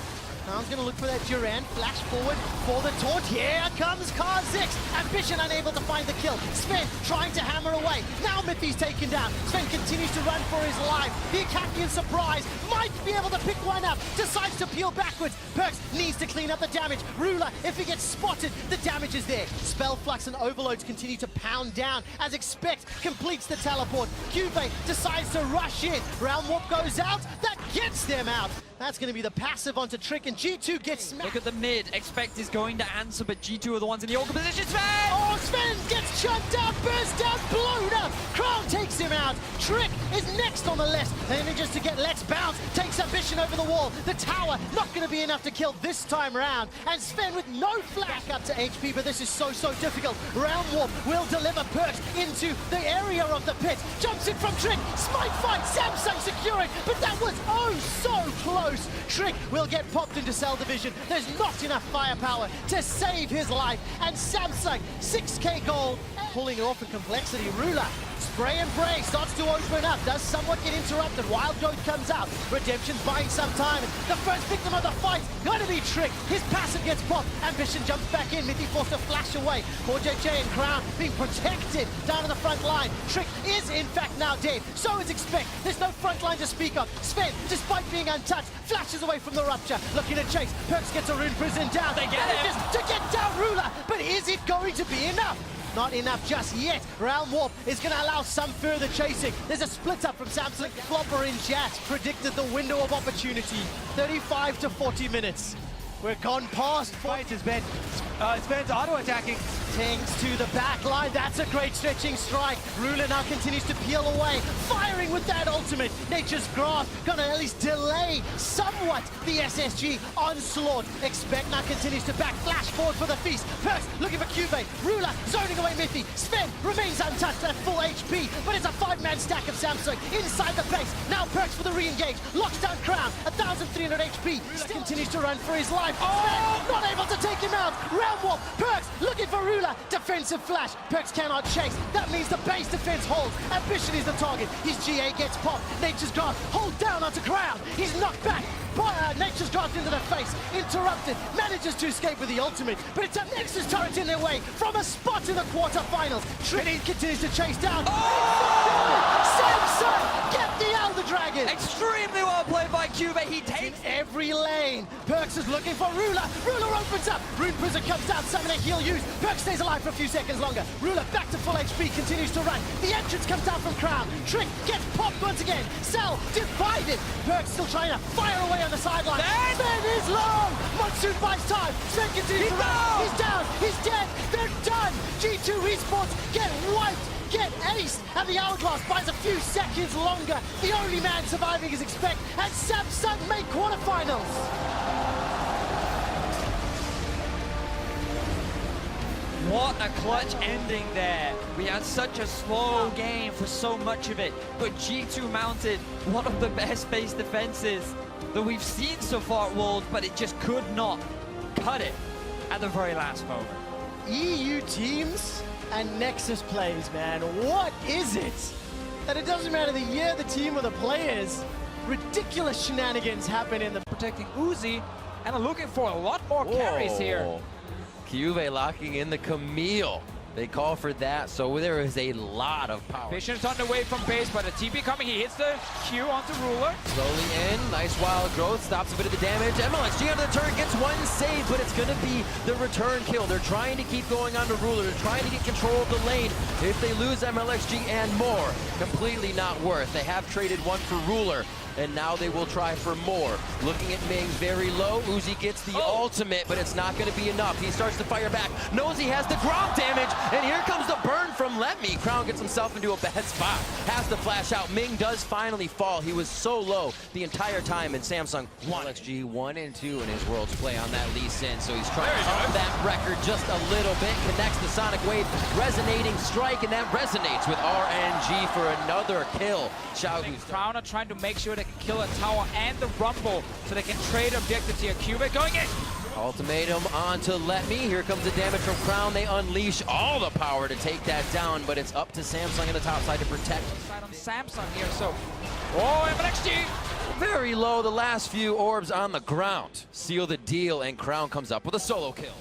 Crown's going to look for that Duran. Flash forward for the taunt. Here comes Kha'Zix. Ambition unable to find the kill. Sven trying to hammer away. Now Mithy's taken down. Sven continues to run for his life. The Akakian surprise might be able to pick one up. Decides to peel backwards. Perks needs to clean up the damage. Ruler, if he gets spotted, the damage is there. Spell Flux and Overloads continue to pound down. As expect, completes the teleport. Cube decides to rush in. Realm Warp goes out. That gets them out. That's going to be the passive onto Trick, and G2 gets smacked. Look at the mid. Expect is going to answer, but G2 are the ones in the awkward position. Sven! Oh, Sven gets chunked down, burst down, blown up. Crown takes him out. Trick is next on the list. Manages to get Let's Bounce. Takes Ambition over the wall. The tower not going to be enough to kill this time round. And Sven with no flash up to HP, but this is so difficult. Realm Warp will deliver Perks into the area of the pit. Jumps in from Trick. Smite fight. Samsung secure it, but that was so close. Trick will get popped into Cell Division. There's not enough firepower to save his life. And Samsung, 6k gold, pulling off in complexity. Ruler, spray and pray, starts to open up, does somewhat get interrupted. Wild Growth comes out. Redemption's buying some time. The first victim of the fight, gonna be Trick. His passive gets popped. Ambition jumps back in. Mithy forced to flash away. Poor JJ and Crown being protected down in the front line. Trick is in fact now dead. So is expect. There's no front line to speak of. Sven, despite being untouched, flashes away from the rupture. Looking to chase. Perks gets a Rune Prison down. They get him. To get down Ruler. But is it going to be enough? Not enough just yet. Realm Warp is going to allow some further chasing. There's a split up from Samsung. Flopper in chat predicted the window of opportunity. 35 to 40 minutes. We're gone past. Fight has been Sven's auto-attacking. Tanks to the back line. That's a great stretching strike. Ruler now continues to peel away. Firing with that ultimate. Nature's Grasp gonna at least delay somewhat the SSG onslaught. Expect now continues to back. Flash forward for the feast. Perks looking for Cube. Ruler zoning away Mithy. Sven remains untouched at full HP, but it's a 5-man stack of Samsung inside the base. Now Perks for the re-engage. Locks down Crown. 1,300 HP. Still continues to run for his life. Oh! Sven not able to take him out. Realm Warp. Perks looking for Ruler. Ruler, defensive flash. Perks cannot chase. That means the base defense holds. Ambition is the target. His GA gets popped. Nature's Grasp, hold down onto Crown. He's knocked back. Nature's Grasp into the face. Interrupted. Manages to escape with the ultimate. But it's a Nexus turret in their way from a spot in the quarterfinals. Trinity continues to chase down. Samson, get the Elder Dragon. Extremely well played by Cube. He takes Every lane. Perks is looking for Ruler. Ruler opens up. Rune Prison comes down, summoning heal use. Perks stays alive for a few seconds longer. Ruler back to full HP, continues to run. The entrance comes down from Crown. Trick gets popped once again. Cell divided. Perks still trying to fire away on the sideline. Sven is long. Monsoon buys time. Sven continues to run. He's down. He's dead. They're done. G2 Esports get wiped. Get aced, and the Hourglass buys a few seconds longer. The only man surviving is Expect, and Samsung make quarterfinals. What a clutch ending there. We had such a slow game for so much of it, but G2 mounted one of the best base defenses that we've seen so far at Worlds, but it just could not cut it at the very last moment. EU teams and Nexus plays, man. What is it? That it doesn't matter the year, the team, or the players. Ridiculous shenanigans happen in the... Protecting Uzi and are looking for a lot more carries here. Cube locking in the Camille. They call for that, so there is a lot of power. Vision's on the way from base, but a TP coming. He hits the Q onto Ruler. Slowly in, nice wild growth, stops a bit of the damage. MLXG under the turn gets one save, but it's going to be the return kill. They're trying to keep going on to Ruler. They're trying to get control of the lane. If they lose MLXG and more, completely not worth. They have traded one for Ruler, and now they will try for more. Looking at Ming very low. Uzi gets the ultimate, but it's not going to be enough. He starts to fire back. Knows he has the drop damage, and here comes the burn from Let Me. Crown gets himself into a bad spot. Has to flash out. Ming does finally fall. He was so low the entire time, and Samsung won. LXG 1 and 2 in his Worlds play on that Lee Sin, so he's trying to up that record just a little bit. Connects the Sonic Wave, resonating strike, and that resonates with RNG for another kill. Xiaohu's Crown are trying to make sure they can kill a tower and the Rumble so they can trade objectives here. Cube going in. Ultimatum onto Let Me. Here comes the damage from Crown. They unleash all the power to take that down, but it's up to Samsung on the top side to protect. Side on Samsung here, so... Oh, MLXG! Very low, the last few orbs on the ground. Seal the deal, and Crown comes up with a solo kill.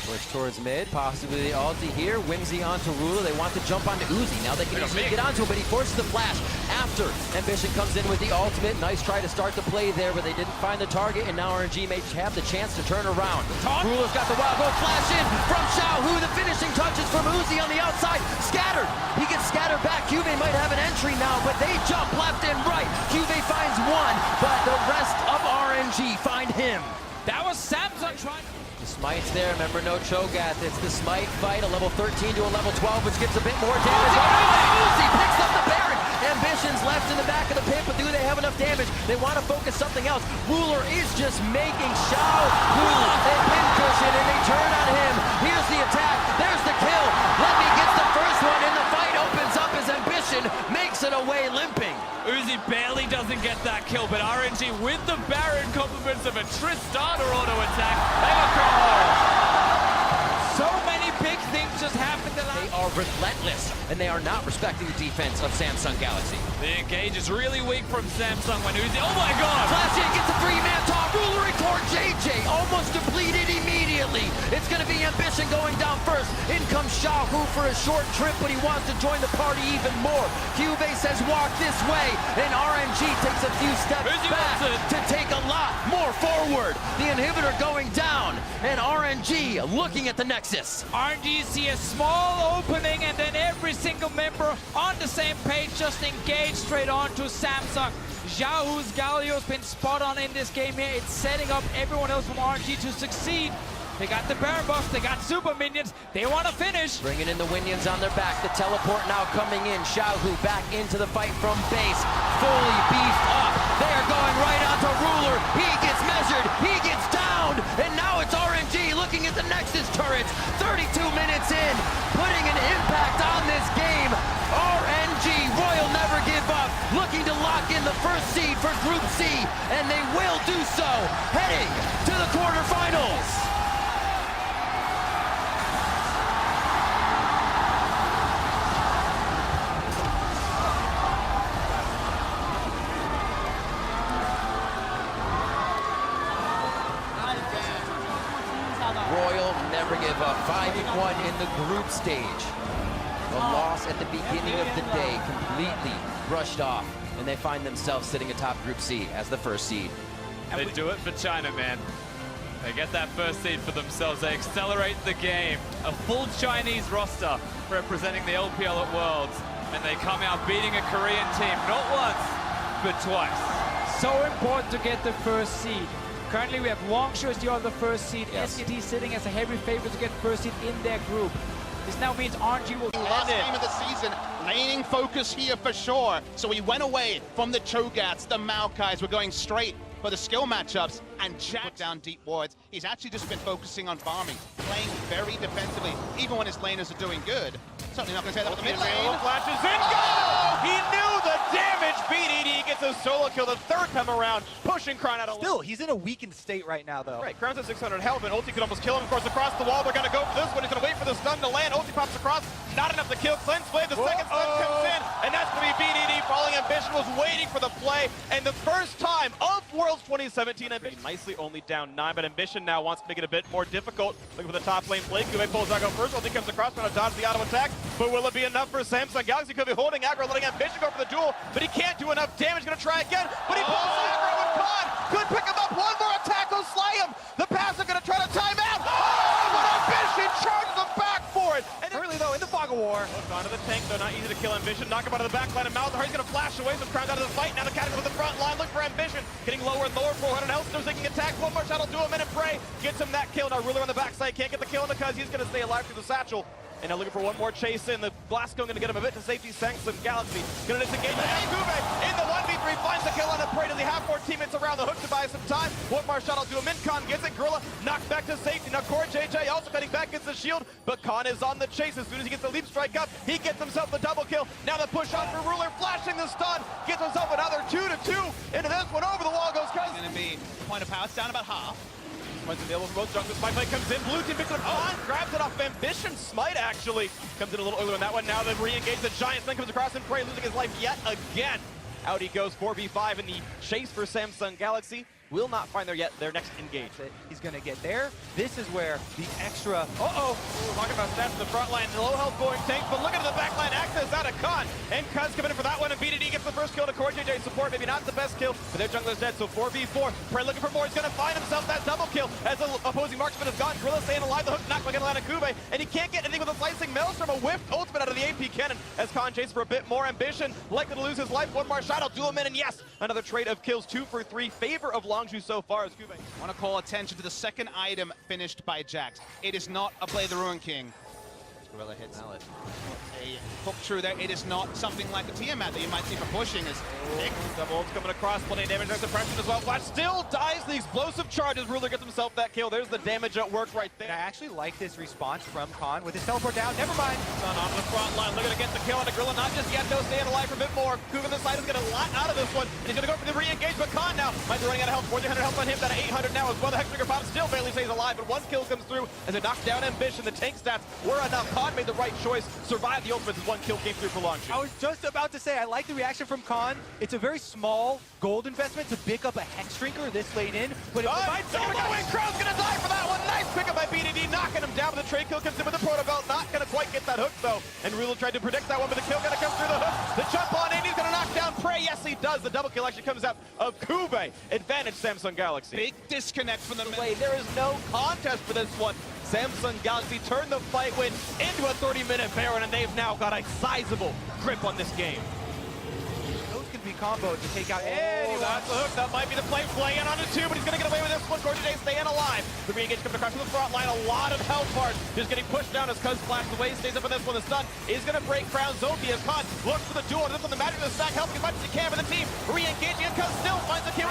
Push towards mid, possibly the ulti here. Whimsy onto Ruler. They want to jump onto Uzi. Now they can easily get onto him, but he forces the flash after Ambition comes in with the ultimate. Nice try to start the play there, but they didn't find the target, and now RNG may have the chance to turn around. Ruler's got the wild go flash in from Xiaohu. The finishing touches from Uzi on the outside. Scattered. He gets scattered back. Cube might have an entry now, but they jump left and right. Cube finds one, but the rest of RNG find him. That was Samsung trying... The smite's there, remember no Cho'Gath. It's the smite fight, a level 13 to a level 12, which gives a bit more damage. Uzi picks up the Baron. Ambition's left in the back of the pit, but do they have enough damage? They want to focus something else. Ruler is just making Xiaohu a pincushion, and they turn on him. Here's the attack. There's the kill. Let Me gets the first one, and the fight opens up as Ambition makes it away limping. Uzi barely doesn't get that kill, but RNG with the Baron compliments of a Tristana auto attack. They got Crown. So many big things just happened. They are relentless, and they are not respecting the defense of Samsung Galaxy. The engage is really weak from Samsung when Uzi... Oh my god! Flash in, gets a three-man top. Ruler record JJ, almost depleted immediately. It's going to be Ambition going down first. In comes Xiaohu for a short trip, but he wants to join the party even more. Cube says walk this way, and RNG takes a few steps back to take a lot more forward. The inhibitor going down, and RNG looking at the Nexus. RNG see a small opening, and then every single member on the same page just engage straight on to Samsung. Xiaohu's Galio's been spot on in this game here. It's setting up everyone else from RNG to succeed. They got the Baron buffs, they got super minions, they want to finish. Bringing in the minions on their back, the teleport now coming in. Xiaohu back into the fight from base, fully beefed up. They are going right onto Ruler. He gets measured, he gets downed, and now it's RNG looking at the Nexus turrets. 32 minutes in, putting an impact on this game. RNG, Royal never give up, looking to lock in the first seed for Group C, and they will do so, heading to the quarterfinals. never give up. 5-1 in the group stage. The loss at the beginning of the day completely brushed off, and they find themselves sitting atop Group C as the first seed. They do it for China, man. They get that first seed for themselves. They accelerate the game. A full Chinese roster representing the LPL at Worlds. And they come out beating a Korean team, not once, but twice. So important to get the first seed. Currently we have Longzhu as the other first seed. Yes. SKT sitting as a heavy favorite to get first seed in their group. This now means RNG will Last game of the season, laning focus here for sure. So we went away from the Chogats, the Maokais. We're going straight for the skill matchups, and Jack down deep wards. He's actually just been focusing on farming, playing very defensively, even when his laners are doing good. Certainly not going to say that with the mid lane. Flashes in, go! He knew the damage. BDD gets a solo kill the third time around, pushing Crown out of Still, he's in a weakened state right now, though. Right, Crown's at 600 health, and Ulti could almost kill him. Of course, across the wall, they're going to go for this one. He's going to wait for the stun to land. Ulti pops across, not enough to kill. Cleanse Blade, the second stun comes in, and that's going to be BDD. Falling Ambition was waiting for the play, and the first time of Worlds 2017, Ambition nicely only down 9, but Ambition now wants to make it a bit more difficult. Looking for the top lane play. Kube pulls out go first. Ulti comes across, trying to dodge the auto attack, but will it be enough for Samsung Galaxy? Could be holding aggro, letting Ambition go for the duel, but he can't do enough damage. Going to try again, but he pulls aggro with Khan. Could pick him up. One more attack will slay him. The passive going to try to time out. Oh, but Ambition charges him back for it. And currently, though, in the fog of war. Hooked onto the tank, though, not easy to kill Ambition. Knock him out of the back line, and Malzahar, he's going to flash away. Some Crown's out of the fight. Now the Cataclysm with the front line. Look for Ambition. Getting lower and lower. 400 health. Still taking attacks. One more shot will do him in and pray. Gets him that kill. Now Ruler on the backside. Can't get the kill because he's going to stay alive through the satchel. And now looking for one more chase in. The Blasco going to get him a bit to safety. Samsung Galaxy going to disengage. And Kube in the 1v3 finds the kill on a prey. Does he have more teammates around the hook to buy some time? One more shot will do him in. Khan gets it. Gorilla knocked back to safety. Now Core JJ also cutting back, gets the shield, but Khan is on the chase. As soon as he gets the leap strike up, he gets himself the double kill. Now the push on for Ruler, flashing the stun, gets himself another 2-2 into this one. Over the wall goes Kuz. Going to be point of power, it's down about half. One's available for both junglers. Spike Blade comes in. Blue team picks it up. Khan grabs it off Ambition. Smite actually comes in a little earlier on that one. Now they re-engage the Giants. Then comes across and Prey, losing his life yet again. Out he goes, 4v5 in the chase for Samsung Galaxy. Will not find their next engage. He's going to get there. This is where the extra... We're talking about stats in the front line. Low health going tank, but look at the back line access out of Khan. And Kuz coming in for that one, and BDD gets the first kill to Core JJ support. Maybe not the best kill, but their jungler's dead, so 4v4. Prey looking for more. He's going to find himself that double kill as the opposing marksman is gone. Gorilla staying alive. The hook not going to land on Kube, and he can't get anything with a slicing Maelstrom. A whiffed ultimate out of the AP cannon as Khan chases for a bit more Ambition. Likely to lose his life. One more shot. I'll do him in, and yes, another trade of kills. 2 for 3. Favor of Longzhu so far as Kube. I want to call attention to the second item finished by Jax. It is not a Play the Ruin King. Gorilla hits a hook through there. It is not something like a Tiamat that you might see for pushing. Double ult's coming across, plenty of damage, there's suppression as well. Flash still dies the explosive charges. Ruler gets himself that kill. There's the damage at work right there. I actually like this response from Khan with his teleport down. Never mind. Sun on the front line, looking to get the kill on the Gorilla. Not just yet, though, staying alive for a bit more. Kuga on the side is going to lot out of this one. And he's going to go for the re-engage, but Khan now might be running out of health. 400 health on him, down to 800 now as well. The Hextrigger pop still barely stays alive, but one kill comes through as it knocks down Ambition. The tank stats were enough. Khan made the right choice, survived the ultimate as one kill came through for Longzhu. I was just about to say, I like the reaction from Khan. It's a very small gold investment to pick up a Hexdrinker this late in, but it provides solo in. Crow's gonna die for that one. Nice pickup by BDD, knocking him down. But the trade kill comes in with the Proto Belt. Not gonna quite get that hook though. And Ruler tried to predict that one, but the kill gonna come through the hook. The jump on in, he's gonna knock down Prey. Yes, he does. The double kill actually comes out of Kube. Advantage Samsung Galaxy. Big disconnect from the play. There is no contest for this one. Samsung Galaxy turned the fight win into a 30-minute Baron, and they've now got a sizable grip on this game. Those can be comboed to take out anyone. That's the hook. That might be the play. Play in on it too, but he's going to get away with this one. Core JJ staying alive. The re-engage coming across to the front line. A lot of health bars just getting pushed down as Cuz flashes away. Stays up on this one. The stun is going to break Crown Zombie as Khan looks for the duel. This one, the magic of the stack, helping as much as he can for the team. Re-engaging, and Cuz still finds the kill.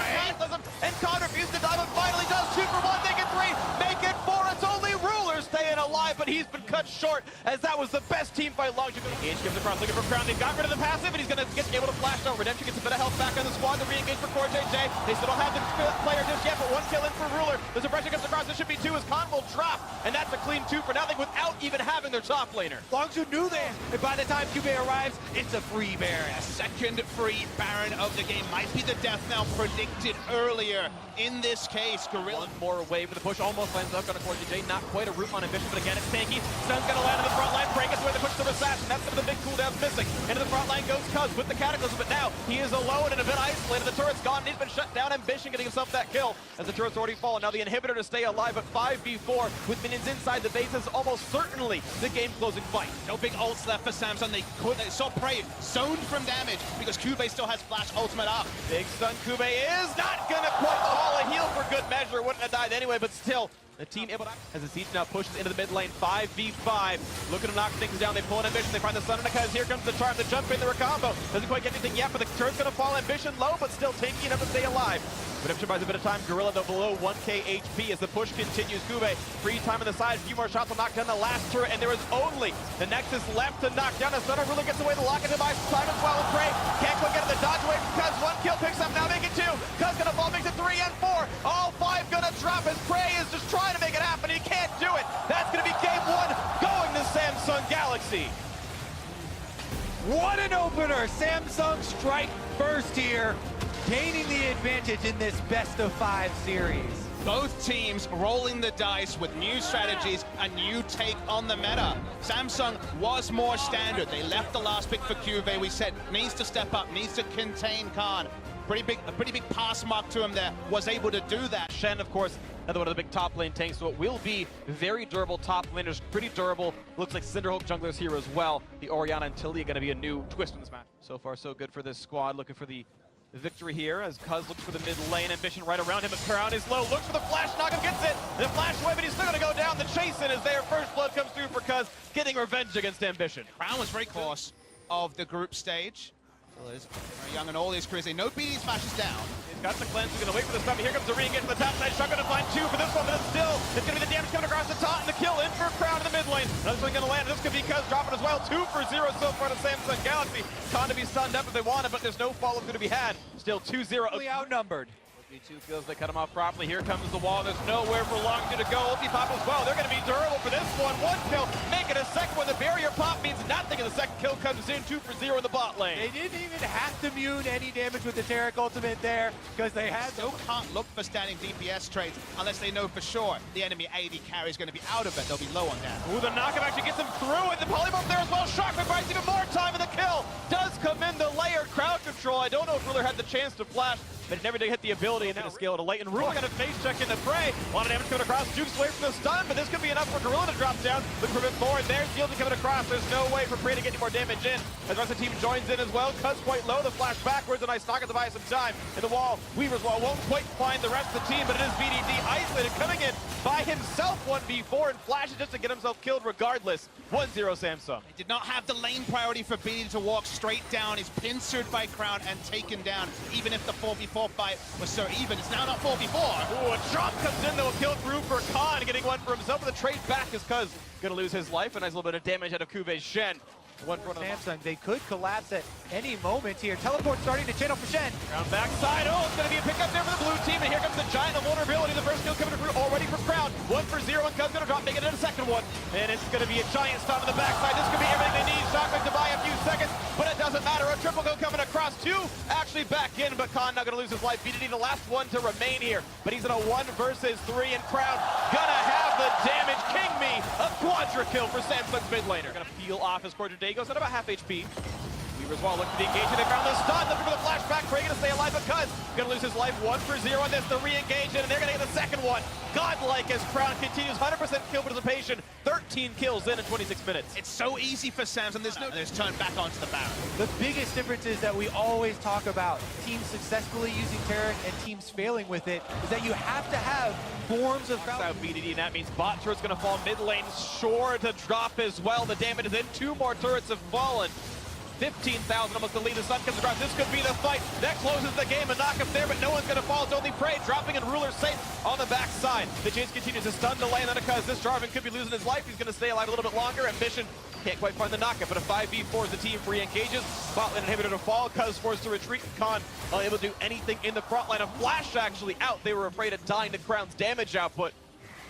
And Khan refuses to die, but finally does. 2 for 1. Make it 3. Make it 4. It's only Ruler staying alive. alive, but he's been cut short as that was the best team fight Longzhu. Engage comes across looking for Crown. They've got rid of the passive, and he's going to get able to flash out. Redemption gets a bit of health back on the squad. The re-engage for Core JJ. They still don't have the player just yet, but one kill in for Ruler. The suppression comes across. There should be 2 as Khan will drop, and that's a clean 2 for nothing without even having their top laner. Longzhu knew that, and by the time QB arrives, it's a free Baron. A second free Baron of the game might be the death knell predicted earlier. In this case, Gorilla. One more wave of the push, almost lands up on a Core JJ. Not quite a root on Ambition, but again, it's tanky. Sun's going to land on the front line, break its way to push the assassin. That's some of the big cooldowns missing. Into the front line goes Cuz with the Cataclysm, but now he is alone and a bit isolated. The turret's gone, and he's been shut down. Ambition getting himself that kill as the turret's already fallen. Now the inhibitor to stay alive, but 5v4 with minions inside the base is almost certainly the game-closing fight. No big ults left for Samsung. They saw Prey zoned from damage because Kube still has flash ultimate up. Big Stun Kube is not gonna quite haul a heal for good measure. Wouldn't have died anyway, but still, the team able to, as the siege now pushes into the mid lane, 5v5. Looking to knock things down. They pull an Ambition. They find the Sun and Cuz. Here comes the charm. The jump in, the combo. Doesn't quite get anything yet, but the turn's gonna fall. Ambition low, but still tanky enough to stay alive. Redemption buys a bit of time. Gorilla, though, below 1k HP as the push continues. Kube, free time on the side. A few more shots will knock down the last turret, and there is only the Nexus left to knock down. As Sunner really gets away. The lock-in device time as well. And Prey can't quite get the dodge away from Cuz. 1 kill picks up, now making 2. Cuz gonna fall, makes it 3 and 4. All 5 gonna drop as Prey is just trying to make it happen. He can't do it. That's gonna be game 1 going to Samsung Galaxy. What an opener! Samsung strike first here, gaining the advantage in this best-of-5 series. Both teams rolling the dice with new strategies, a new take on the meta. Samsung was more standard. They left the last pick for QV. We said needs to step up, needs to contain Khan. A pretty big pass mark to him there. Was able to do that. Shen, of course, another one of the big top lane tanks, so it will be very durable top laners, pretty durable. Looks like Cinderhulk junglers here as well. The Orianna and Tilly are going to be a new twist in this match. So far, so good for this squad. Looking for the victory here as Cuz looks for the mid lane. Ambition right around him, but Crown is low. Looks for the flash knock and gets it. The flash away, but he's still going to go down. The chase in is there. First blood comes through for Cuz, getting revenge against Ambition. Crown was very close of the group stage. Still is very young in all his careers. They know BD smashes down. He's got the cleanse. He's going to wait for the stun. Here comes the re-engage from the top side. Shot going to find 2 for this one, but it's still, it's going to be the damage coming across the top and the kill in for Crown in the mid lane. Another one going to land. This could be Cuz dropping as well. 2 for 0 so far to Samsung Galaxy. Khan to be stunned up if they want it, but there's no follow going to be had. Still 2-0. Outnumbered. 2 kills, they cut him off properly. Here comes the wall. There's nowhere for Longzhu to go. Ulti pop as well. They're going to be durable for this one. 1 kill, make it a second one. The barrier pop means nothing, and the second kill comes in. 2 for 0 in the bot lane. They didn't even have to mute any damage with the Taric ultimate there because they had Still can't look for standing DPS trades unless they know for sure the enemy AD carry is going to be out of it. They'll be low on that. Ooh, the knockup actually gets him through it. The polymorph there as well. Shockwave buys even more time, and the kill does come in. The layer crowd control. I don't know if Ruler had the chance to flash, but it never did hit the ability and then scale to late. And Ruler got a face check in the Prey. A lot of damage coming across. Jukes away from the stun, but this could be enough for Gorilla to drop down. Looking for a bit more. There's Fields coming across. There's no way for Prey to get any more damage in. As the rest of the team joins in as well. Cuz quite low. The flash backwards. A nice knock at the buy some time. In the wall. Weaver's wall won't quite find the rest of the team, but it is BDD isolated coming in by himself 1v4 and flashes just to get himself killed regardless. 1-0 Samsung. They did not have the lane priority for BD to walk straight down. He's pincered by Crown and taken down, even if the 4v4 fight was so even. It's now not 4v4. Ooh, a drop comes in though, a kill through for Khan, getting one for himself, but the trade back is Cuz gonna lose his life. A nice little bit of damage out of Kube's Shen. One for Samsung. They could collapse at any moment here. Teleport starting to channel for Shen. Around backside. Oh, it's going to be a pickup there for the blue team. And here comes the giant of vulnerability. The first kill coming through already for Crown. 1 for 0. And Cuz going to drop, making it a second one. And it's going to be a giant stop on the backside. This could be everything they need. Shockwave to buy a few seconds, but it doesn't matter. A triple kill coming across. 2 actually back in, but Khan not going to lose his life. BDD the last one to remain here, but he's in a 1 versus 3, and Crown gonna have the damage. King me, a quadra kill for Samsung's mid laner. Gonna peel off his core. Day goes at about half HP. Weaver's wall looking for the engagement. They found the stun. Looking for the flashback. Prey gonna stay alive, but Cuz gonna lose his life. 1 for 0 on this. The re-engagement, and they're gonna get the second one. Godlike as Crown continues 100% kill participation. 13 kills in 26 minutes. It's so easy for Samsung. There's turned back onto the Baron. The biggest difference is that we always talk about teams successfully using Taric and teams failing with it is that you have to have forms of crowd. Out BDD, and that means bot turret's gonna fall mid lane, sure to drop as well. The damage is in. 2 more turrets have fallen. 15,000 almost to lead. The sun comes across. This could be the fight. That closes the game. A knock up there, but no one's going to fall. It's only Prey dropping and Ruler safe on the backside. The chase continues to stun delay, and then because this Jarvan could be losing his life, he's going to stay alive a little bit longer. Ambition can't quite find the knockup, but a 5v4 as the team re-engages. Bot lane inhibitor to fall. Cuz forced to retreat. Khan unable to do anything in the front line. A flash actually out. They were afraid of dying to Crown's damage output.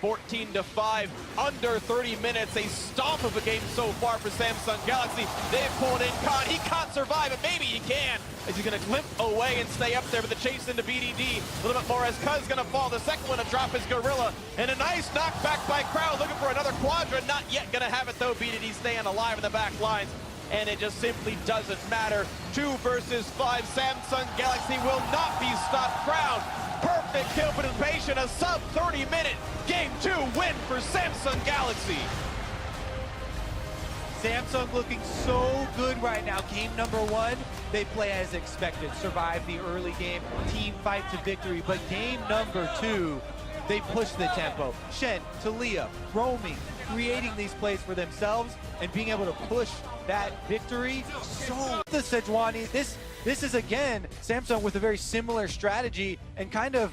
14-5, under 30 minutes. A stomp of a game so far for Samsung Galaxy. They've pulled in Khan. He can't survive, and maybe he can. As he's going to limp away and stay up there, but the chase into BDD. A little bit more as Cuz going to fall. The second one to drop is Gorilla. And a nice knockback by Crowd, looking for another quadrant. Not yet going to have it, though. BDD staying alive in the back lines. And it just simply doesn't matter. 2 versus 5. Samsung Galaxy will not be stopped. Crowd, perfect kill participation. A sub 30-minute Game 2 win for Samsung Galaxy. Samsung looking so good right now. Game number 1, they play as expected. Survive the early game, team fight to victory. But game number 2, they push the tempo. Shen, Talia, roaming, creating these plays for themselves and being able to push that victory. So the Sejuani, this is again Samsung with a very similar strategy and kind of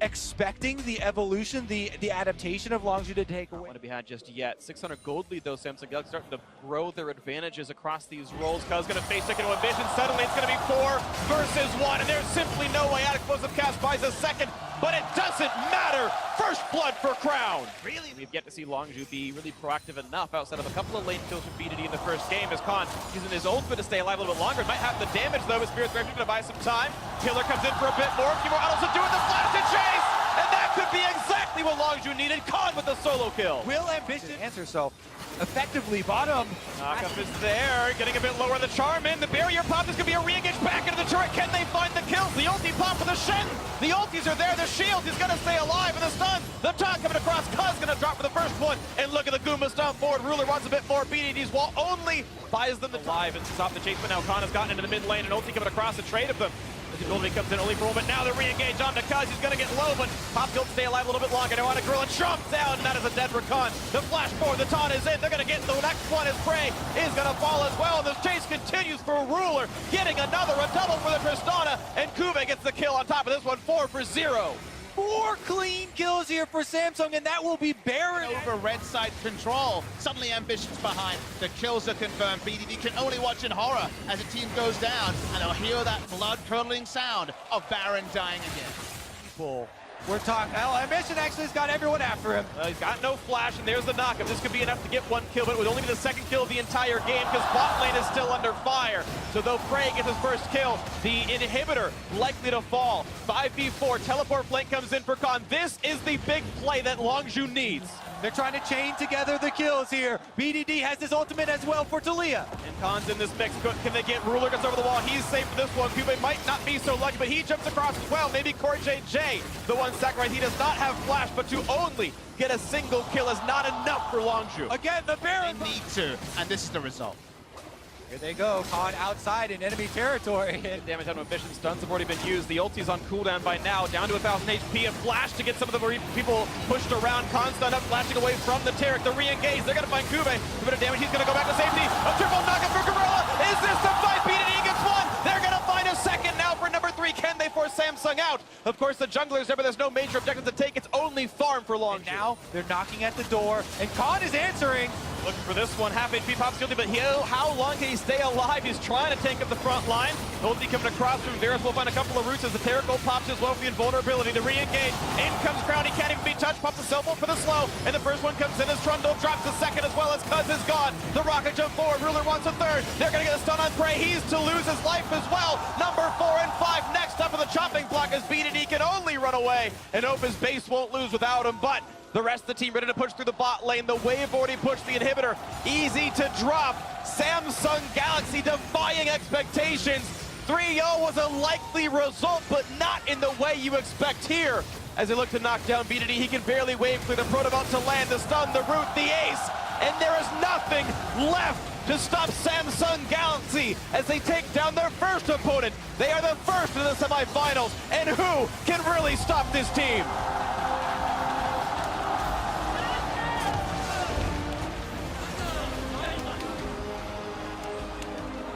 expecting the evolution, the adaptation of Longzhu to take away. Want to be had just yet. 600 gold lead though. Samsung Galaxy starting to grow their advantages across these roles. Cuz going to face second to Ambition. Suddenly it's going to be 4 versus 1, and there's simply no way out. Explosive cast buys a second, but it doesn't matter. First blood for Crown. Really, we've yet to see Longzhu be really proactive enough outside of a couple of lane kills from BDD in the first game as Khan using his ultimate to stay alive a little bit longer. It might have the damage though, but Spirit's Refuge going to buy some time. Killer comes in for a bit more. A few more autos to do it. The flash to chase, and that could be exactly what Longzhu needed. Khan with the solo kill. Will Ambition answer so effectively bottom. Knockup is there, getting a bit lower on the Charmin. The barrier pop is going to be a re-engage back into the turret. Can they find the kills? The ulti pop for the Shen. The ultis are there. The shield is going to stay alive in the stun. The taunt coming across. Cuz going to drop for the first one. And look at the Goomba stomp forward. Ruler wants a bit more. BDD's wall only buys them the alive and stop the chase. But now Khan has gotten into the mid lane and ulti coming across the trade of them. The ulti comes in only for a moment. Now they're re-engaged on to Cuz. He's going to get low, but Pop Guild stay alive a little bit longer. Now on a Gorilla, chomp down, and that is a dead Rakan. The flash forward, the taunt is in. They're going to get the next one as Prey is going to fall as well. And the chase continues for Ruler, getting another, a double for the Tristana, and Kube gets the kill on top of this one, 4 for 0. 4 clean kills here for Samsung, and that will be Baron. Over red side control. Suddenly Ambition's behind. The kills are confirmed. BDD can only watch in horror as the team goes down, and they'll hear that blood-curdling sound of Baron dying again. People, we're talking. Well, Ambition actually has got everyone after him. He's got no flash, and there's the knockup. This could be enough to get 1 kill, but it would only be the second kill of the entire game because bot lane is still under fire. So though Prey gets his first kill, the inhibitor likely to fall. 5v4, teleport flank comes in for Khan. This is the big play that Longzhu needs. They're trying to chain together the kills here. BDD has his ultimate as well for Talia. And Khan's in this mix. Can they get Ruler? Gets over the wall. He's safe for this one. Kube might not be so lucky, but he jumps across as well. Maybe Corey JJ, the one sacrifice. He does not have flash, but to only get a single kill is not enough for Longzhu. Again, the Baron. They need to, and this is the result. Here they go, Khan outside in enemy territory. Damage on Ambition, stuns have already been used. The ulti's on cooldown by now, down to 1,000 HP. A flash to get some of the people pushed around. Khan stun up, flashing away from the Taric. The re-engage, they're going to find Kube. A bit of damage, he's going to go back to safety. A triple knockup for Gorilla. Is this the fight? BDD gets 1. They're going to find a second now for number 3. Can they force Samsung out? Of course, the jungler's there, but there's no major objectives to take. It's only farm for Longzhu. And now they're knocking at the door, and Khan is answering. Looking for this one, half HP Pop's guilty, but how long can he stay alive? He's trying to tank up the front line. Ulti coming across from Varus. We'll find a couple of routes as the Taric ult pops as well for the invulnerability to re-engage. In comes Crown, he can't even be touched. Pops the cell phone for the slow, and the first one comes in as Trundle drops the second as well as Cuz is gone. The rocket jump forward, Ruler wants a third. They're gonna get a stun on Prey. He's to lose his life as well. Number 4 and 5 next up in the chopping block as BDD can only run away, and hope his base won't lose without him, but the rest of the team ready to push through the bot lane. The wave already pushed the inhibitor. Easy to drop. Samsung Galaxy defying expectations. 3-0 was a likely result, but not in the way you expect here. As they look to knock down BDD, he can barely wave through the Protobout to land, the stun, the root, the ace, and there is nothing left to stop Samsung Galaxy as they take down their first opponent. They are the first in the semifinals, and who can really stop this team?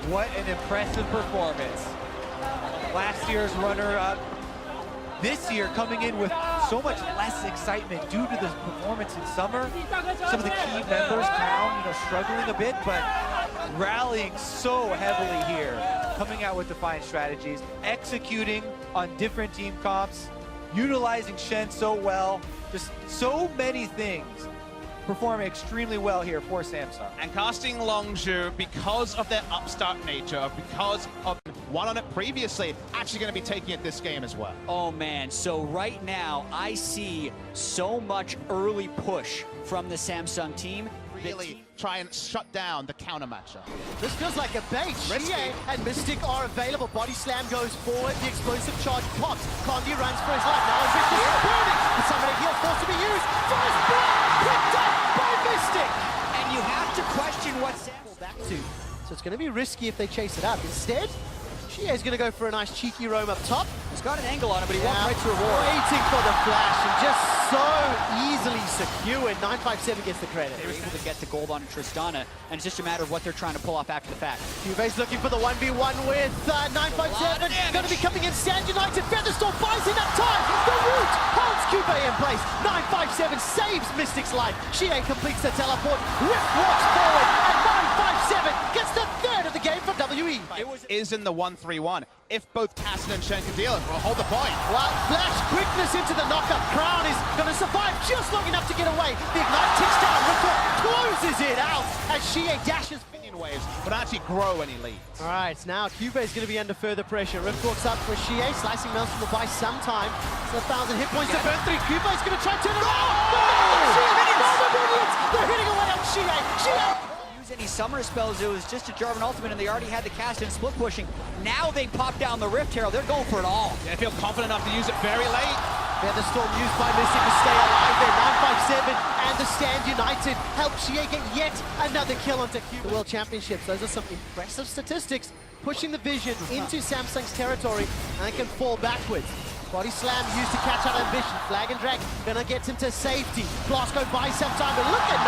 What an impressive performance. Last year's runner-up. This year coming in with so much less excitement due to the performance in summer. Some of the key members, Crown, struggling a bit, but rallying so heavily here. Coming out with defined strategies, executing on different team comps, utilizing Shen so well. Just so many things. Performing extremely well here for Samsung. And casting Longzhu, because of their upstart nature, because of one on it previously, actually going to be taking it this game as well. Oh man, so right now I see so much early push from the Samsung team. Really try and shut down the counter matchup. This feels like a bait. Xie and Mystic are available. Body slam goes forward. The explosive charge pops. Condi runs for his life. Now Ambition is burning. But some of the heal forced to be used. First blood picked up by Mystic. And you have to question what Samsung back to. So it's going to be risky if they chase it up. Instead, Xie is going to go for a nice cheeky roam up top. He's got an angle on him, but he walked right through a wall. Waiting for the flash and just so easily secured. 957 gets the credit. They're able to get the gold on Tristana, and it's just a matter of what they're trying to pull off after the fact. Juve's looking for the 1v1 with 957. Going to be coming in. Stand United. Featherstorm buys enough time. The root holds Juve in place. 957 saves Mystic's life. Xie completes the teleport. Rift walks forward, and 957 gets the third of the game for WE. Is in the 1-3-1. If both Casson and Shen can deal it, we'll hold the point. Well, flash quickness into the knockup. Crown is going to survive just long enough to get away. The ignite ticks down. Riptor closes it out as Xie dashes. Minion waves would actually grow any lead. All right, now Cube is going to be under further pressure. Rift walks up for Xie. Slicing Maelstrom will buy some time. It's 1,000 hit points to burn through. Cube is going to try and turn it around. They're hitting away on Xie. Any summer spells, it was just a Jarvan ultimate, and they already had the cast and split pushing. Now they pop down the Rift Herald. They're going for it all. They feel confident enough to use it very late. Featherstorm used by Mystic to stay alive there. 957 and the Stand United help Xie get yet another kill onto the World Championships. Those are some impressive statistics, pushing the Vision into Samsung's territory, and it can fall backwards. Body slam used to catch out Ambition. Flag and drag gonna get him to safety. Blasco buys some time, but look at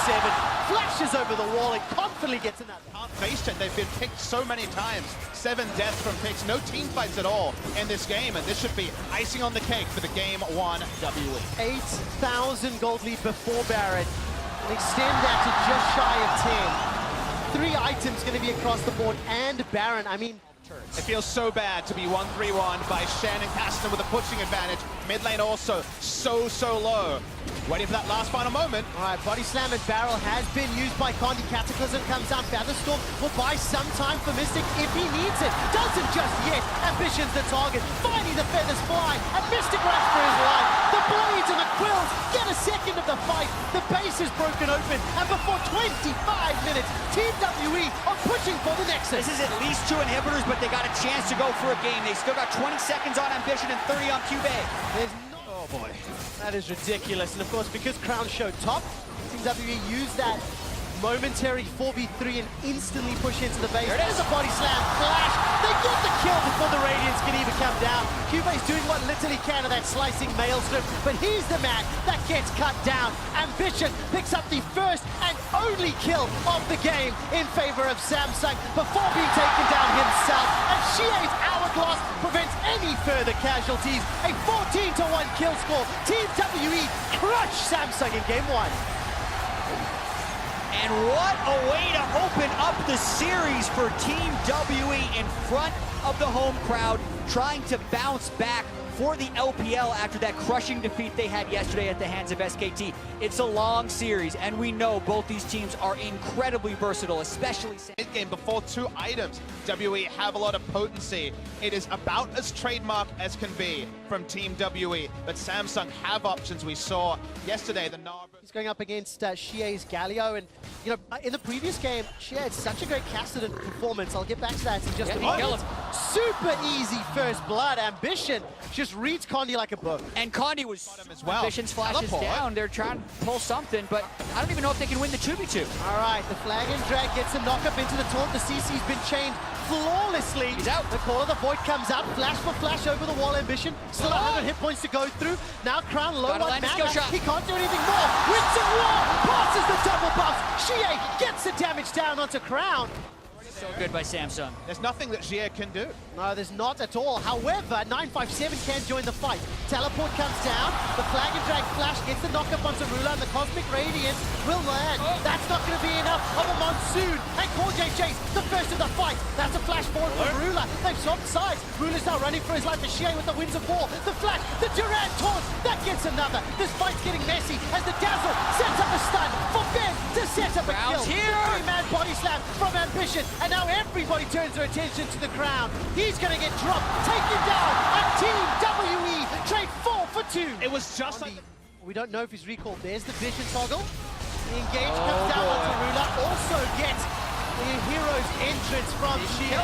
957. Flashes over the wall and confidently gets another. Can't face it. They've been picked so many times. 7 deaths from picks. No team fights at all in this game, and this should be icing on the cake for the game 1 WE. 8,000 gold lead before Baron. And extend that to just shy of 10. 3 items going to be across the board, and Baron, I mean, it feels so bad to be 1-3-1 by Shen and Caston with a pushing advantage. Mid lane also so low. Waiting for that last final moment. All right, body slam and barrel has been used by Condi. Cataclysm comes down. Featherstorm will buy some time for Mystic if he needs it. Doesn't just yet. Ambition's the target. Finding the feathers fly, and Mystic runs for his life. The blades and the quills get a second of the fight. The base is broken open, and before 25 minutes, Team WE are pushing for the Nexus. This is at least 2 inhibitors, but they got a chance to go for a game. They still got 20 seconds on Ambition and 30 on Cube. There's no... Oh boy, that is ridiculous. And of course, because Crown showed top, Team WE used that momentary 4v3 and instantly push into the base. There's a body slam, flash. They get the kill before the Radiance can even come down. Cube's doing what little he can of that slicing Maelstrom, but he's the man that gets cut down. Ambition picks up the first and only kill of the game in favor of Samsung before being taken down himself. And Xie's hourglass prevents any further casualties. A 14-1 kill score. Team WE crush Samsung in game 1. And what a way to open up the series for Team WE in front of the home crowd, trying to bounce back for the LPL after that crushing defeat they had yesterday at the hands of SKT. It's a long series, and we know both these teams are incredibly versatile, especially mid-game before 2 items. WE have a lot of potency. It is about as trademark as can be from Team WE, but Samsung have options. We saw yesterday the Narva. He's going up against Xie's Galio, and you know, in the previous game, Xie had such a great casted performance. I'll get back to that in just a moment. Super easy first blood. Ambition just reads Condi like a book. And Condi was as well. Ambition's flashes down. They're trying to pull something, but I don't even know if they can win the 2v2. All right, the flag and drag gets a knock up into the taunt. The CC's been chained flawlessly. He's out. The Call of the Void comes up. Flash for flash over the wall. Ambition. Still 100 hit points to go through. Now Crown low on mana. He can't do anything more. Wins the wall. Passes the double buff. Xie gets the damage down onto Crown. So good by Samsung. There's nothing that Jie can do. No, there's not at all. However, 957 can join the fight. Teleport comes down. The flag and drag flash gets the knockup onto Rula, and the Cosmic Radiance will land. That's not going to be enough of a monsoon. And Core JJ's the first of the fight. That's a flash forward from Rula. They've swapped sides. Rula's now running for his life. The Shea with the Winds of War. The flash, the Durant taunt. That gets another. This fight's getting messy as the Dazzle sets up a stun for Ben to set up a kill. Three-man body slam from Ambition. And now everybody turns their attention to the ground. He's going to get dropped, taken down, and Team WE trade 4 for 2. It was just like... We don't know if he's recalled. There's the vision toggle. The engage comes down onto Rula. Also gets the hero's entrance from Shea.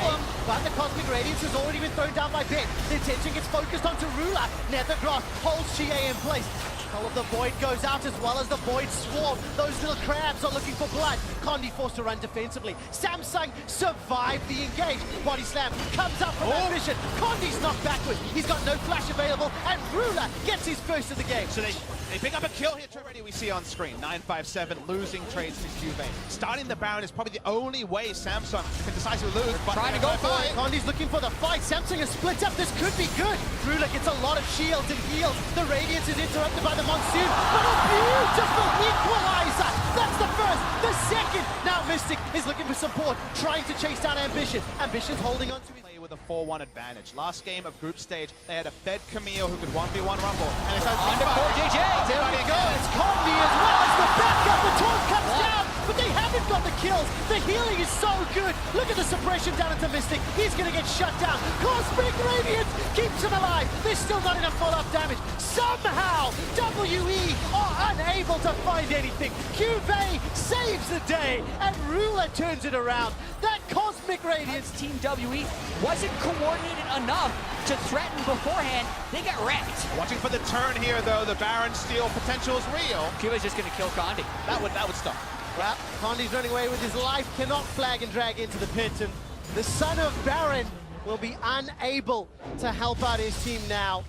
But the Cosmic Radiance has already been thrown down by Ben. The attention gets focused onto Rula. Nethergrass holds Shea in place. Call of the Void goes out as well as the Void Swarm. Those little crabs are looking for blood. Condi forced to run defensively. Samsung survived the engage. Body slam comes up from Ambition. Condi's knocked backwards. He's got no flash available, and Rula gets his first of the game. So they pick up a kill here already, we see on screen. 957 losing trades to Juve. Starting the Baron is probably the only way Samsung can decisively lose. But trying to go for it. Condi's looking for the fight. Samsung is split up. This could be good. Rula gets a lot of shields and heals. The Radiance is interrupted by the monsoon, but a beautiful equalizer. That's the first. The second. Now Mystic is looking for support, trying to chase down Ambition. Ambition's holding on to his... with a 4-1 advantage. Last game of group stage, they had a fed Camille who could 1v1 Rumble. And it's under 4JJ. There we go. It's Condi as well as the backup. The taunt comes down, but they haven't got the kills. The healing is so good. Look at the suppression down into Mystic. He's going to get shut down. Cosmic Radiance keeps him alive. There's still not enough follow-up damage. Somehow, WE are unable to find anything. QV saves the day, and Rula turns it around. That Cosmic Radiance Team WE wasn't coordinated enough to threaten beforehand. They got wrecked. Watching for the turn here, though. The Baron steal potential is real. Cuba's just going to kill Condi. That would stop. Well, Condi's running away with his life. Cannot flag and drag into the pit, and the son of Baron will be unable to help out his team now.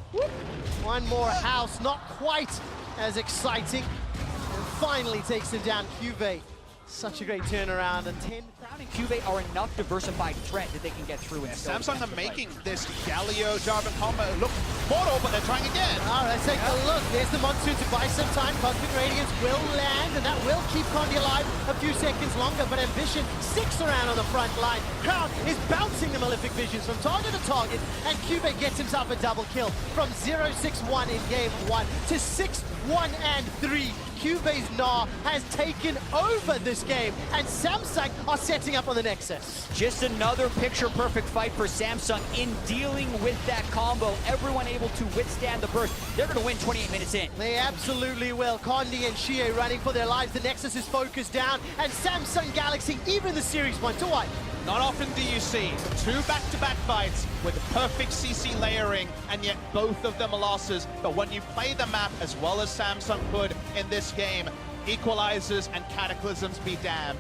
One more house, not quite as exciting. And finally takes him down, QV. Such a great turnaround, and 10. Crown and QV are enough diversified threat that they can get through. And Samsung are making this Galio Jarvan combo look mortal, but they're trying again. All right, let's take a look. There's the monsoon to buy some time. Cosmic Radiance will land, and that will keep Condi alive a few seconds longer, but Ambition sticks around on the front line. Crown is bouncing the Malefic Visions from target to target, and QV gets himself a double kill from 0-6-1 in game 1 to 6-1 and 3. QV's Gnar has taken over this game, and Samsung are setting up on the Nexus. Just another picture-perfect fight for Samsung in dealing with that combo. Everyone able to withstand the burst. They're going to win 28 minutes in. They absolutely will. Condi and Shea running for their lives. The Nexus is focused down, and Samsung Galaxy, even the Series 1-1. Not often do you see two back-to-back fights with perfect CC layering, and yet both of them are losses. But when you play the map as well as Samsung could in this game, equalizers and cataclysms be damned.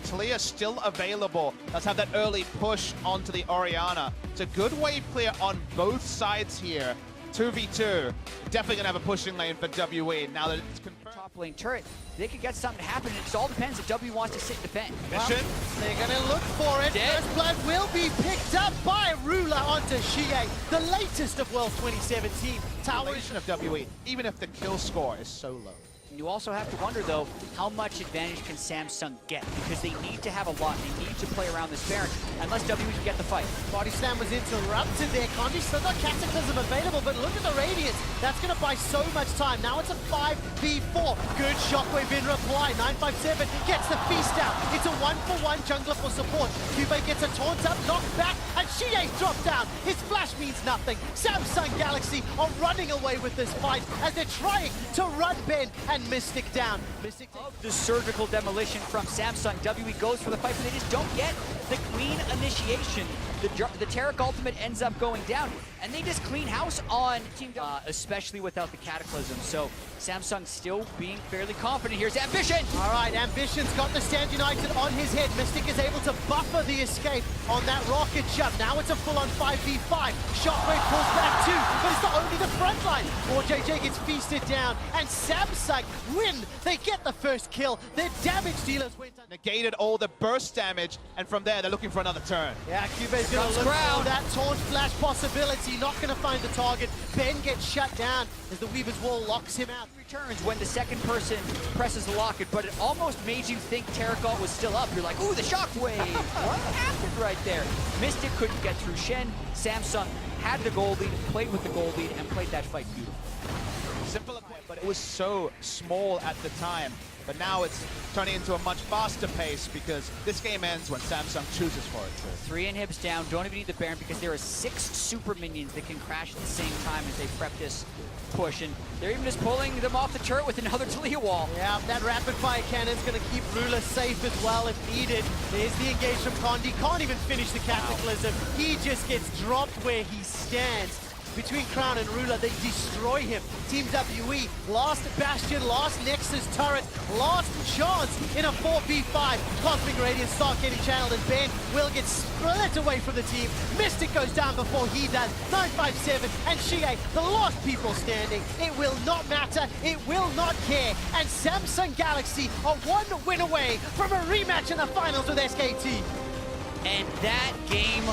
Talia still available. Let's have that early push onto the Orianna. It's a good wave clear on both sides here. 2v2. Definitely gonna have a pushing lane for WE now that it's confirmed. Top lane turret, they could get something to happen. It all depends if W wants to sit and defend. Mission. They're gonna look for it. Dead. First blood will be picked up by Rula onto Shea, the latest of World 2017. Towers of WE, even if the kill score is so low. You also have to wonder, though, how much advantage can Samsung get? Because they need to have a lot. They need to play around this Baron, unless WE can get the fight. Body slam was interrupted there. Condi still got Cataclysm available, but look at the Radiance. That's going to buy so much time. Now it's a 5v4. Good shockwave in reply. 957 gets the feast out. It's a 1-for-1 jungler for support. QV gets a taunt up, knocked back, and Shie's dropped down. His flash means nothing. Samsung Galaxy are running away with this fight as they're trying to run Ben and Mystic down. Mystic the surgical demolition from Samsung. WE goes for the fight, but they just don't get the clean initiation. The Taric ultimate ends up going down, and they just clean house on Team especially without the Cataclysm. So Samsung still being fairly confident. Here's Ambition! All right, Ambition's got the Stand United on his head. Mystic is able to buffer the escape on that rocket jump. Now it's a full-on 5v5. Shockwave pulls back too, but it's not only the front line. Or JJ gets feasted down, and Samsung win. They get the first kill. Their damage dealers went Negated all the burst damage, and from there they're looking for another turn. Yeah, Cube's gonna look for that taunt flash possibility, not gonna find the target. Ben gets shut down as the Weaver's Wall locks him out. Returns when the second person presses the locket, but it almost made you think Telecom was still up. You're like, ooh, the shockwave. What happened right there? Mystic couldn't get through Shen. Samsung had the gold lead, played with the gold lead, and played that fight beautifully. Simple, but it was so small at the time. But now it's turning into a much faster pace because this game ends when Samsung chooses for it. 3 inhibs down, don't even need the Baron because there are 6 super minions that can crash at the same time as they prep this push. And they're even just pulling them off the turret with another Talia wall. Yeah, that rapid fire cannon's gonna keep Ruler safe as well if needed. There's the engage from Condi. Can't even finish the Cataclysm. He just gets dropped where he stands. Between Crown and Ruler, they destroy him. Team WE, last Bastion, last Nexus turret, last chance in a 4v5. Cosmic Radiance start getting channeled, and Ben will get split away from the team. Mystic goes down before he does. 957 and Shie, the last people standing. It will not matter, it will not care. And Samsung Galaxy are 1 win away from a rematch in the finals with SKT. And that game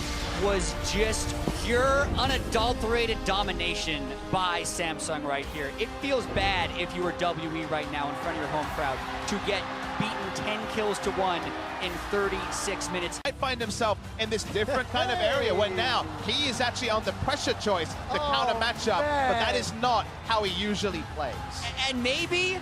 was just pure, unadulterated domination by Samsung right here. It feels bad if you were WE right now in front of your home crowd to get beaten 10 kills to 1 in 36 minutes. Might find himself in this different kind of area when now he is actually on the pressure choice, the counter matchup, but that is not how he usually plays. And maybe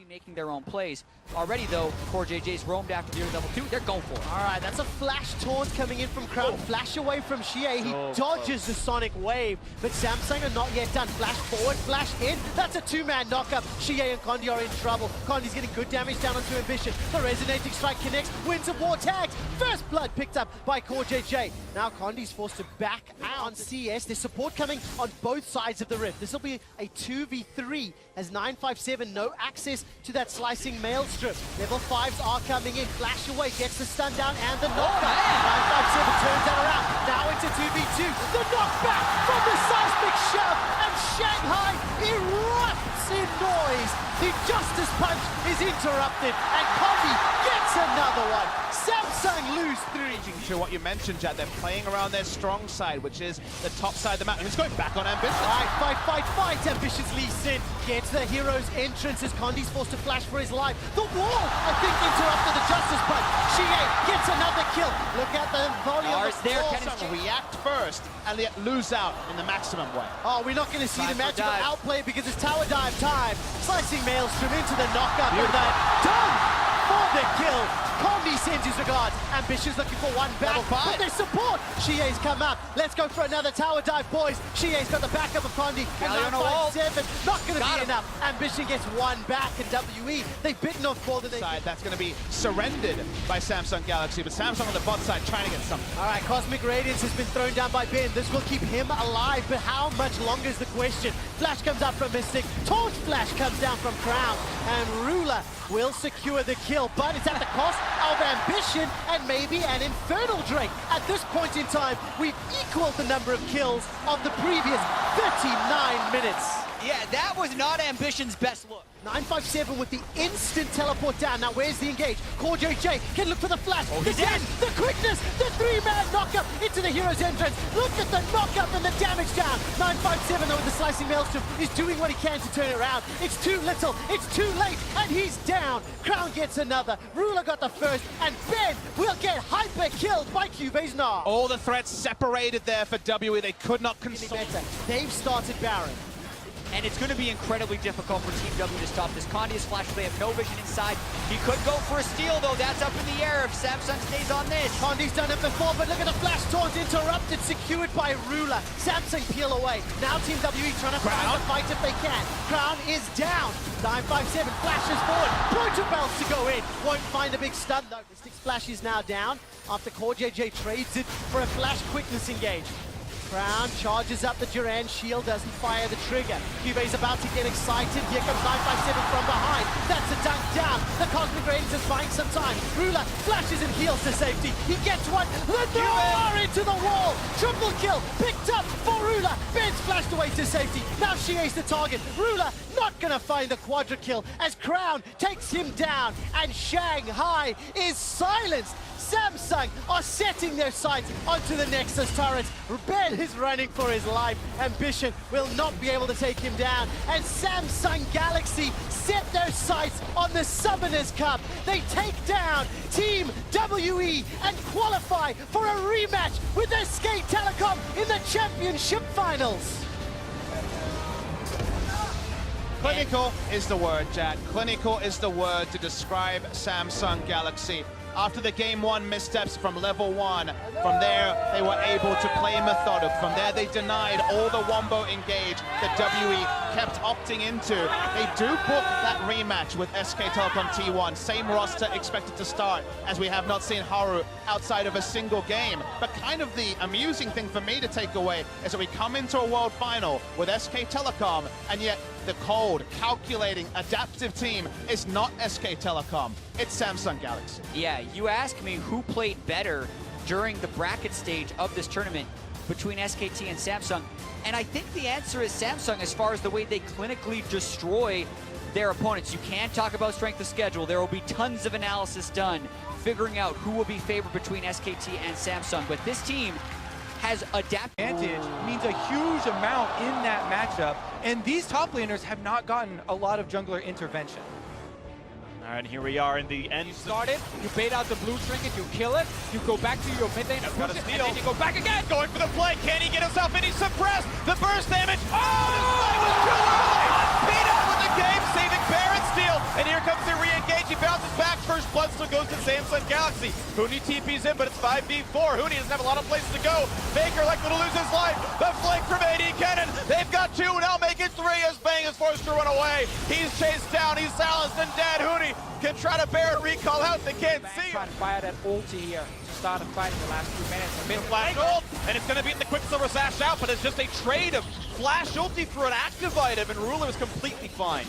making their own plays. Already though, Core JJ's roamed after the level 2, they're going for it. Alright, that's a flash taunt coming in from Crown. Flash away from Shie, he dodges the Sonic Wave, but Samsung are not yet done. Flash forward, flash in, that's a 2-man knockup. Shie and Condi are in trouble. Condi's getting good damage down onto Ambition. The Resonating Strike connects, Winds of War tags. First blood picked up by Core JJ. Now Condi's forced to back out on CS. There's support coming on both sides of the rift. This will be a 2v3 as 957 no access to that slicing maelstrom. Level 5s are coming in. Flash away, gets the stun down and the knockback. 957 turns that around. Now into 2v2. The knockback from the seismic shove, and Shanghai erupts in noise. The Justice Punch is interrupted, and Condi gets another one. Samsung lose 3. To what you mentioned, Jack, they're playing around their strong side, which is the top side of the map. And it's going back on Ambition. Fight. Ambitious Lee Sin gets the hero's entrance as Condi's forced to flash for his life. The wall, I think, interrupted the Justice Punch. Shie gets another kill. Look at the volume of the Samsung react first and yet lose out in the maximum way. Oh, we're not going to see the magical outplay because it's tower dive time. Slicing Maelstrom into the knockup of that. Done for the kill. Condi sends his regards. Ambition's looking for one back, but there's support. Shie's come up. Let's go for another tower dive, boys. Shie's got the backup of Condi. And 957, not going to be enough. Ambition gets one back, and WE, they've bitten off more than they... That's going to be surrendered by Samsung Galaxy, but Samsung on the bot side trying to get something. All right, Cosmic Radiance has been thrown down by Ben. This will keep him alive, but how much longer is the question? Flash comes up from Mystic. Torch Flash comes down from Crown, and Ruler will secure the kill, but it's at the cost of Ambition and maybe an Infernal Drake. At this point in time, we've equaled the number of kills of the previous 39 minutes. Yeah, that was not Ambition's best look. 957 with the instant teleport down. Now where's the engage? Core JJ can look for the flash. The zen, the quickness, the 3-man knockup into the hero's entrance. Look at the knockup and the damage down. 957 though with the slicing maelstrom is doing what he can to turn it around. It's too little, it's too late, and he's down. Crown gets another. Ruler got the first, and Ben will get hyper killed by Cube's Gnar. All the threats separated there for WE. They could not console. They've started Baron. And it's going to be incredibly difficult for Team W to stop this. Condi is flashed. They have no vision inside. He could go for a steal, though. That's up in the air if Samsung stays on this. Condi's done it before, but look at the flash taunt interrupted, secured by Ruler. Samsung peel away. Now Team WE trying to find the fight if they can. Crown is down. 957 flashes forward. Proto belts to go in. Won't find a big stun, though. Mystic Splash is now down after Core JJ trades it for a flash quickness engage. Crown charges up the Duran shield, doesn't fire the trigger. Cube's about to get excited. Here comes 957 from behind. That's a dunk down. The Cosmic Radiance is buying some time. Ruler flashes and heals to safety. He gets one. The door into the wall. Triple kill picked up for Ruler. Ben's flashed away to safety. Now Shie's the target. Ruler not gonna find the quadra kill as Crown takes him down, and Shanghai is silenced. Samsung are setting their sights onto the Nexus turrets. Ben is running for his life. Ambition will not be able to take him down. And Samsung Galaxy set their sights on the Summoners Cup. They take down Team WE and qualify for a rematch with SK Telecom in the Championship Finals. Clinical is the word, Jack. Clinical is the word to describe Samsung Galaxy. After the Game 1 missteps from level 1, from there they were able to play methodic. From there they denied all the wombo engage that WE kept opting into. They do book that rematch with SK Telecom T1. Same roster expected to start, as we have not seen Haru outside of a single game. But kind of the amusing thing for me to take away is that we come into a world final with SK Telecom, and yet the cold, calculating, adaptive team is not SK Telecom. It's Samsung Galaxy. Yeah, you ask me who played better during the bracket stage of this tournament between SKT and Samsung, and I think the answer is Samsung as far as the way they clinically destroy their opponents. You can't talk about strength of schedule. There will be tons of analysis done figuring out who will be favored between SKT and Samsung, but this team has adapted. Advantage means a huge amount in that matchup, and these top laners have not gotten a lot of jungler intervention. All right, here we are in the end. You start it, you bait out the blue trinket, you kill it, you go back to your mid lane, push it, and then you go back again! Going for the play. Can he get himself in? He's suppressed. The burst damage. Oh, this play was too early. Beat out with the game, saving Baron steal. And here comes the re-engage. He bounces back. First blood still goes to Samsung Galaxy. Huni TP's in, but it's 5v4. Huni doesn't have a lot of places to go. Faker likely to lose his life. The flank from AD Cannon. They've got two, now make it three as Bang is forced to run away. He's chased down. He's silenced and dead. Huni can try to Baron recall out. They can't see him. Trying to fire that ulti here to start a fight in the last few minutes. Mid flash ult, and it's going to beat the Quicksilver Sash out, but it's just a trade of flash ulti for an active item, and Ruler is completely fine.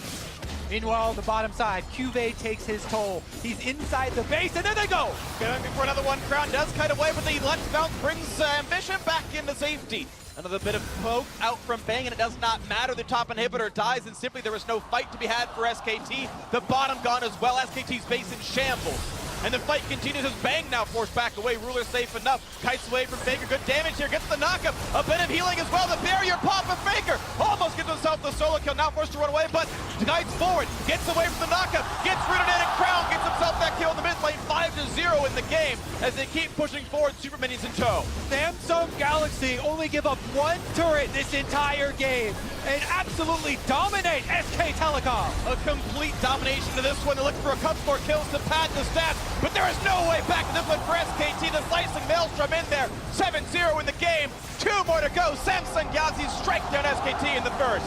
Meanwhile, on the bottom side, Cuvée takes his toll. He's inside the base, and there they go! Going for another one. Crown does kite away, but the Lux bounce brings Ambition back into safety. Another bit of poke out from Bang, and it does not matter. The top inhibitor dies, and simply there is no fight to be had for SKT. The bottom gone as well. SKT's base in shambles. And the fight continues as Bang now forced back away. Ruler safe enough. Kites away from Faker. Good damage here. Gets the knockup. A bit of healing as well. The barrier pop of Faker. Almost gets himself the solo kill. Now forced to run away, but kites forward. Gets away from the knockup. Gets rooted in, and Crown gets himself that kill in the mid lane. 5-0 in the game as they keep pushing forward. Super Minions in tow. Samsung Galaxy only give up one turret this entire game and absolutely dominate SK Telecom. A complete domination to this one. They're looking for a couple more kills to pad the stats, but there is no way back in this one for SKT. The slicing Maelstrom in there. 7-0 in the game. 2 more to go. Samsung Galaxy strike down SKT in the first.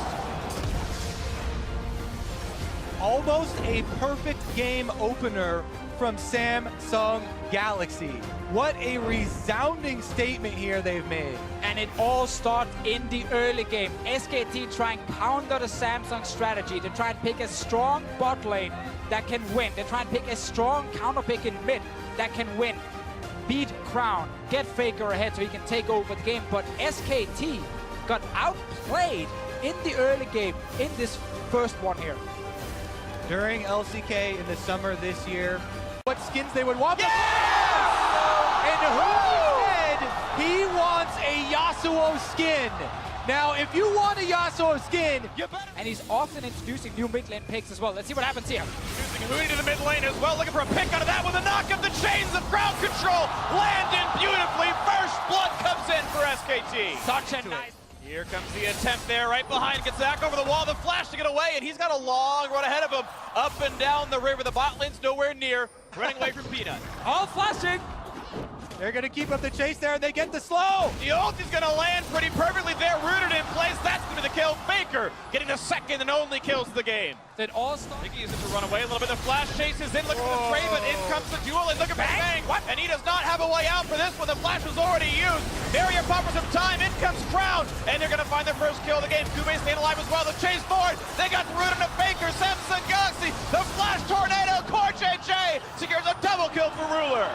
Almost a perfect game opener from Samsung Galaxy. What a resounding statement here they've made. And it all starts in the early game. SKT trying to counter the Samsung strategy to try and pick a strong bot lane that can win. They try and pick a strong counter pick in mid that can win. Beat Crown, get Faker ahead so he can take over the game. But SKT got outplayed in the early game in this first one here. During LCK in the summer this year, what skins they would want. Yes! And who said he wants a Yasuo skin? Now, if you want a Yasuo skin, you better. And he's often introducing new mid lane picks as well. Let's see what happens here. Using Huni to the mid lane as well, looking for a pick out of that with a knock up. The chains of crowd control land in beautifully. First blood comes in for SKT. Such a nice. Here comes the attempt there, right behind, gets back over the wall, the flash to get away, and he's got a long run ahead of him. Up and down the river, the bot lane's nowhere near, running away from Peanut. All flashing. They're going to keep up the chase there, and they get the slow. The ult is going to land pretty perfectly there, rooted in place. That's going to be the kill. Faker getting the second and only kills of the game. It all starts. Mickey uses to run away a little bit. The flash chases in, looking for the trade, but in comes the duel, and looking for Bang. What? And he does not have a way out for this one. The flash was already used. Barrier pop for some time. In comes Crown, and they're going to find their first kill of the game. Cuvée staying alive as well. The chase forward. They got the root into Faker. Samsung Galaxy. The flash tornado. Core JJ secures a double kill for Ruler.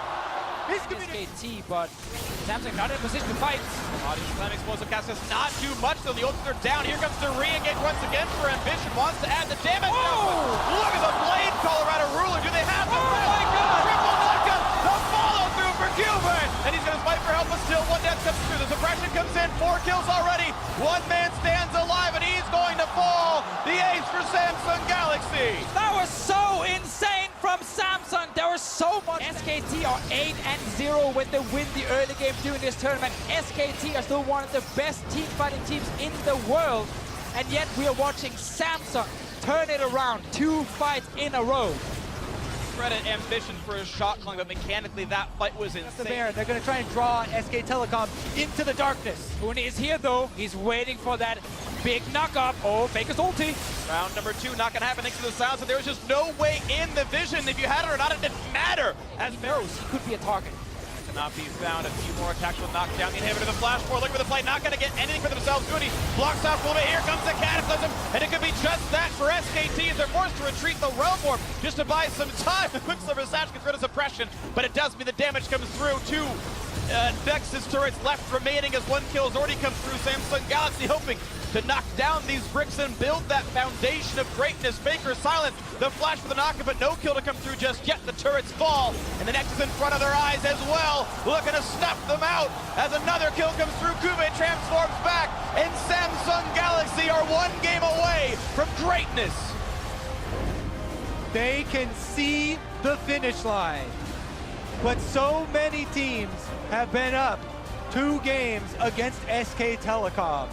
This could be SKT, but Samsung not in a position to fight. Audience Slam explosive cast does not do much, though the ultimates are down. Here comes the re-engage once again for Ambition. Wants to add the damage. Oh! Look at the blade, Colorado Ruler. Do they have the my God! triple knockup? The follow through for Cuban. And he's going to fight for help, but still one death comes through. The suppression comes in. 4 kills already. One man stands alive, and he's going to fall. The ace for Samsung Galaxy. That was so insane from Samsung. There was so much. SKT are 8-0 when they win the early game during this tournament. SKT are still one of the best team fighting teams in the world. And yet we are watching Samsung turn it around 2 fights in a row. Credit Ambition for his shot calling, but mechanically that fight was insane. They're going to try and draw SK Telecom into the darkness. Huni is here though. He's waiting for that big knock-up. Oh, Faker's ulti. Round number 2, not going to happen thanks to the sounds, and there was just no way in the vision. If you had it or not, it didn't matter. As knows he could be a target. Cannot be found. A few more attacks will knock down the inhibitor. The flash forward, looking for the play, not going to get anything for themselves. Huni blocks off a little bit. Here comes the Cataclysm, and it could be just that for SKT as they're forced to retreat the Realm Warp just to buy some time. The Quicksilver Sash gets rid of suppression, but it does mean the damage comes through. 2 Nexus turrets left remaining as 1 kill has already come through. Samsung Galaxy hoping to knock down these bricks and build that foundation of greatness. Faker silent, the flash for the knockup, but no kill to come through just yet. The turrets fall, and the Nexus in front of their eyes as well, looking to snuff them out as another kill comes through. Kube transforms back, and Samsung Galaxy are 1 game away from greatness. They can see the finish line, but so many teams have been up 2 games against SK Telecom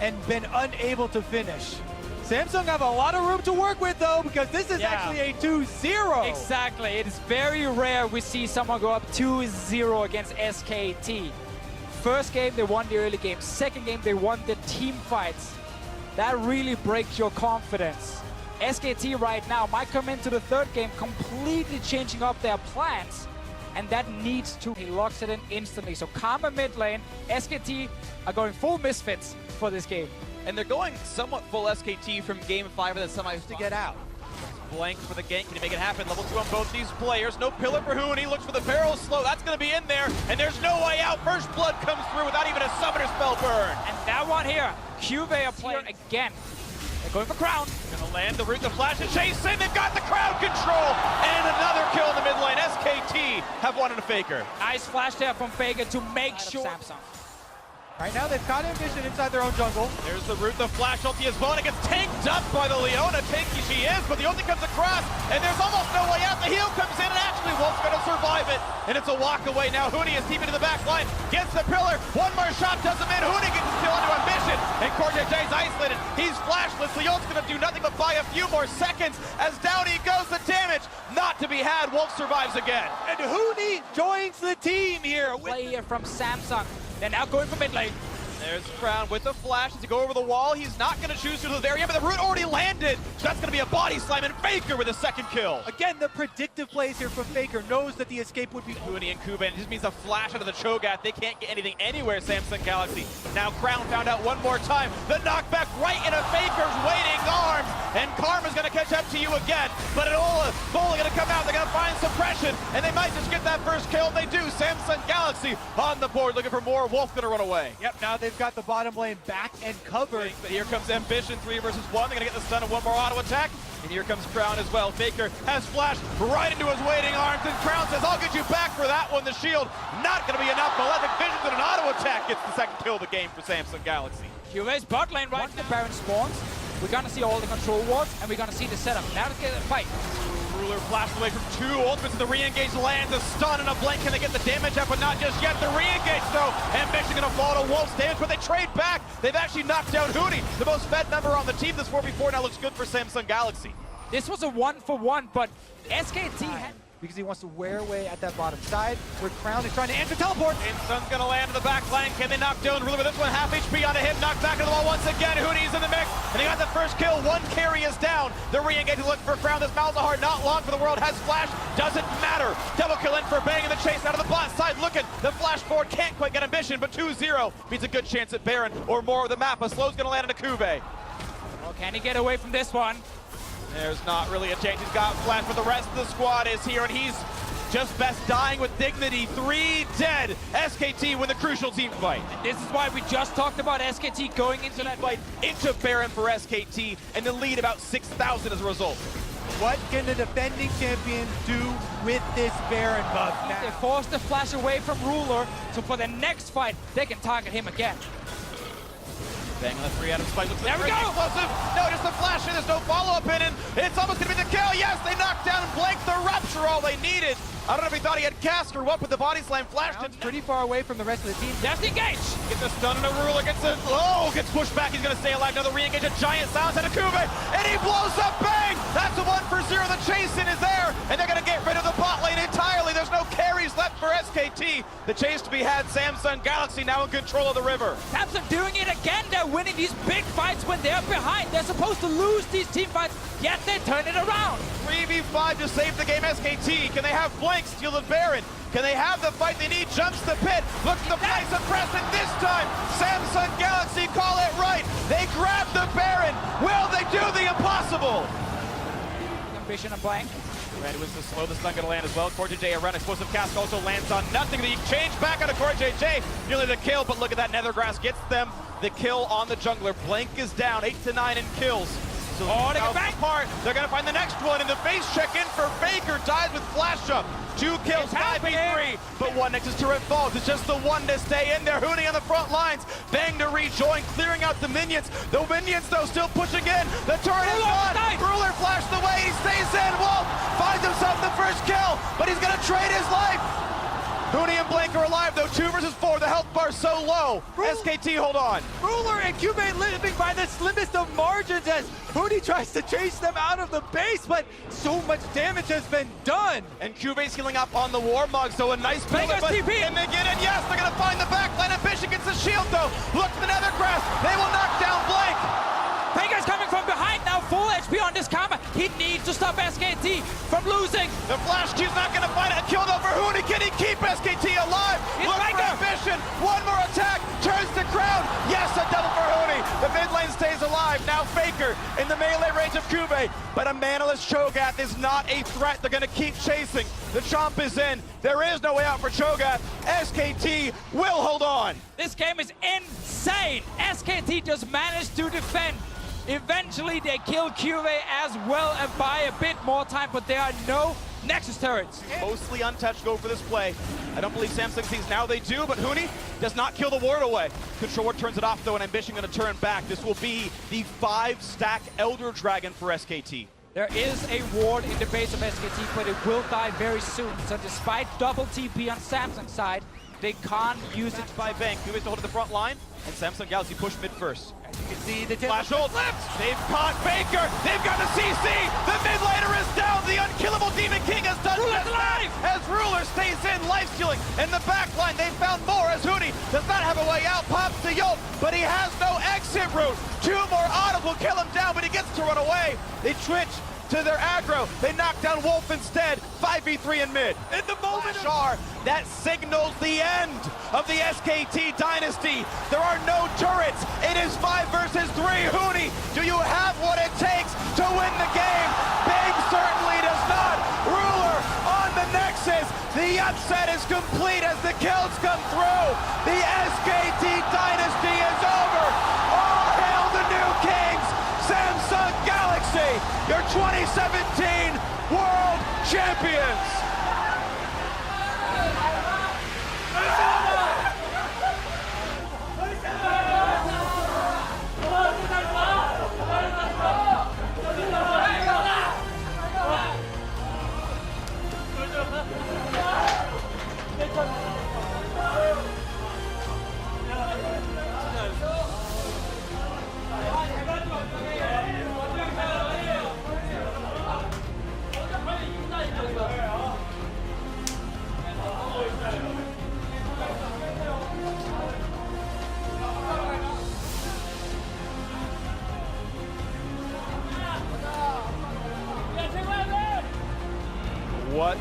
and been unable to finish. Samsung have a lot of room to work with though, because this is actually a 2-0. Exactly, it is very rare we see someone go up 2-0 against SKT. First game, they won the early game. Second game, they won the team fights. That really breaks your confidence. SKT right now might come into the third game completely changing up their plans, and that needs to. He locks it in instantly. So Karma mid lane, SKT are going full misfits for this game. And they're going somewhat full SKT from game 5 of the semis to get out. Blank for the gank. Can he make it happen? Level 2 on both these players. No pillar for Huni. Looks for the barrel slow. That's going to be in there. And there's no way out. First blood comes through without even a summoner spell burn. And that one here, Cube are playing again. They're going for Crown. Gonna land the root, the flash, and chase in. They've got the crowd control. And another kill in the mid lane. SKT have won in a Faker. Nice flash there from Faker to make sure. Samsung. Right now they've got Ambition inside their own jungle. There's the root, the flash ulti is blown. It gets tanked up by the Leona. Tanky she is, but the ulti comes across, and there's almost no way out. The heal comes in, and actually Wolf's gonna survive it. And it's a walk away now. Huni is deep into the back line. Gets the pillar. 1 more shot doesn't in. Huni gets his kill into Ambition. And Cortej's isolated. He's flashless. Leon's gonna do nothing but buy a few more seconds. As down he goes, the damage not to be had. Wolf survives again. And Huni joins the team here. Play here from Samsung. They're now going for mid lane. There's Crown with the flash to go over the wall. He's not going to choose to the very end, but the root already landed. So that's going to be a body slam, and Faker with a second kill. Again, the predictive plays here from Faker knows that the escape would be. Huni and Kuben, it just means a flash out of the Cho'Gath. They can't get anything anywhere, Samsung Galaxy. Now Crown found out 1 more time. The knockback right into Faker's waiting arms, and Karma's going to catch up to you again. But Enola going to come out. They're going to find suppression, and they might just get that first kill. They do. Samsung Galaxy on the board, looking for more. Wolf going to run away. Yep, now they've got the bottom lane back and covered. But here comes Ambition, 3 versus 1. They're going to get the stun and 1 more auto attack. And here comes Crown as well. Faker has flashed right into his waiting arms, and Crown says, I'll get you back for that one. The shield not going to be enough. Electric Visions and an auto attack gets the second kill of the game for Samsung Galaxy. QA's bot lane right. Once the Baron spawns, we're going to see all the control wards, and we're going to see the setup. Now let's get a fight. Ruler flashed away from 2 ultimates, and the re-engage lands a stun and a blink. Can they get the damage up? But not just yet. The re-engage, though. Ambition going to fall to Wolf's damage, but they trade back. They've actually knocked down Huni. The most fed number on the team. This 4v4 now looks good for Samsung Galaxy. This was a 1-for-1, but SKT had... Because he wants to wear away at that bottom side, where Crown is trying to answer teleport. And Sun's going to land in the back line. Can they knock down Ruler with this one? Half HP onto him. Knocked back into the wall once again. Huni's in the mix. And he got the first kill. 1 carry is down. The re-engage is looking for Crown. This Malzahar not long for the world. Has flash. Doesn't matter. Double kill in for Bang in the chase out of the bot side. Looking. The flash forward can't quite get Ambition, but 2-0 means a good chance at Baron or more of the map. A slow's going to land into Kube. Oh, can he get away from this one? There's not really a chance. He's got flash, but the rest of the squad is here, and he's just best dying with dignity. 3 dead. SKT win the crucial team fight. This is why we just talked about SKT going into that Fight into Baron for SKT, and the lead about 6,000 as a result. What can the defending champion do with this Baron buff now? They forced the flash away from Ruler, so for the next fight, they can target him again. Bang on the 3 Adam spike. Looks There we go! explosive. No, just a flash in. There's no follow-up in it. It's almost going to be the kill. Yes, they knocked down and blanked the Rupture, all they needed. I don't know if he thought he had cast or what, but the body slam flashed him. Pretty far away from the rest of the team. Just engage! Gets a stun and a Ruler, gets a gets pushed back. He's going to stay alive. Another re-engage, a giant silence and a Kube, and he blows up. Bang! That's a 1-for-0. The chase-in is there, and they're going to get rid of the bot lane entirely. There's no carries left for SKT. The chase to be had. Samsung Galaxy now in control of the river. Samsung doing it again. They're winning these big fights when they're behind. They're supposed to lose these team fights, yet they turn it around. 3v5 to save the game. SKT, can they have Blank steal the Baron? Can they have the fight they need? Jumps the pit, looks the place of press, and this time, Samsung Galaxy call it right. They grab the Baron. Will they do the impossible? Ambition and Blank. Red was to slow the stun gonna land as well. Corey JJ around explosive cast also lands on nothing. The change back out of Corey JJ. Nearly the kill, but look at that. Nethergrass gets them the kill on the jungler. Blank is down 8 to 9 in kills. So they get back. Apart. They're gonna find the next one, and the face check in for Faker dies with flash up. 2 kills, 5v3, but one Nexus turret falls. It's just the one to stay in there. Hoonie on the front lines. Bang to rejoin, clearing out the minions. The minions, though, still pushing in. The turret is gone. Ruler flashed away. He stays in. Wolf finds himself the first kill, but he's gonna trade his life. Hoonie and Blank are alive, though. 2 versus 4. The health bar's so low. SKT, hold on. Ruler and Cube living by the slimmest of margins as Hoonie tries to chase them out of the base, but so much damage has been done. And Cube's healing up on the Warmog, so a nice build. Vegas TP. And they get in, yes, they're gonna find the backline. Ambition gets the shield, though. Look to the Nethergrass. They will knock down Blank. Vegas coming from behind now, full HP on this combo. He needs to stop SKT from losing. The Flash Q's not gonna find a kill, though, for Hoonie. Can he keep SKT alive? He's Look for Faker. Ambition. One more attack. Turns to Crown. Yes, a double for Hoonie. The mid lane stays alive. Now Faker in the melee range of Kube. But a manaless Cho'Gath is not a threat. They're gonna keep chasing. The chomp is in. There is no way out for Cho'Gath. SKT will hold on. This game is insane. SKT just managed to defend. Eventually, they kill Cube as well and buy a bit more time, but there are no Nexus turrets. Mostly untouched go for this play. I don't believe Samsung sees now they do, but Hoonie does not kill the ward away. Control Ward turns it off, though, and Ambition going to turn back. This will be the 5-stack Elder Dragon for SKT. There is a ward in the base of SKT, but it will die very soon. So despite double TP on Samsung's side, they can't use it. By Bang, Cube's to hold at the front line, and Samsung Galaxy push mid first. As you can see, the Flash hold left. They've caught Faker. They've got the CC. The mid laner is down. The unkillable Demon King has done Ruler's just that. As Ruler stays in, life stealing. In the back line, they found more as Hoonie does not have a way out. Pops to Yolt, but he has no exit route. 2 more autos will kill him down, but he gets to run away. They twitch to their aggro. They knock down Wolf instead. 5v3 in mid. In the moment that signals the end of the SKT dynasty. There are no turrets. It is 5 versus 3. Hoonie, do you have what it takes to win the game? Bang certainly does not. Ruler on the Nexus. The upset is complete as the kills come through. The SKT dynasty is over. All hail the new kings. Samsung Galaxy, your 2017 World Champions! What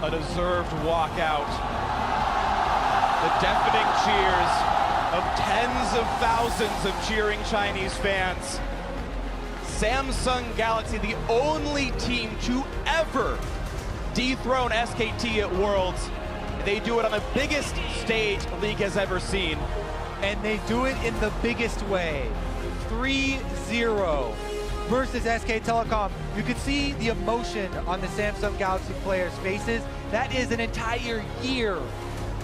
a deserved walkout. The deafening cheers of tens of thousands of cheering Chinese fans. Samsung Galaxy, the only team to ever dethrone SKT at Worlds. They do it on the biggest stage the league has ever seen. And they do it in the biggest way. 3-0 versus SK Telecom. You could see the emotion on the Samsung Galaxy players' faces. That is an entire year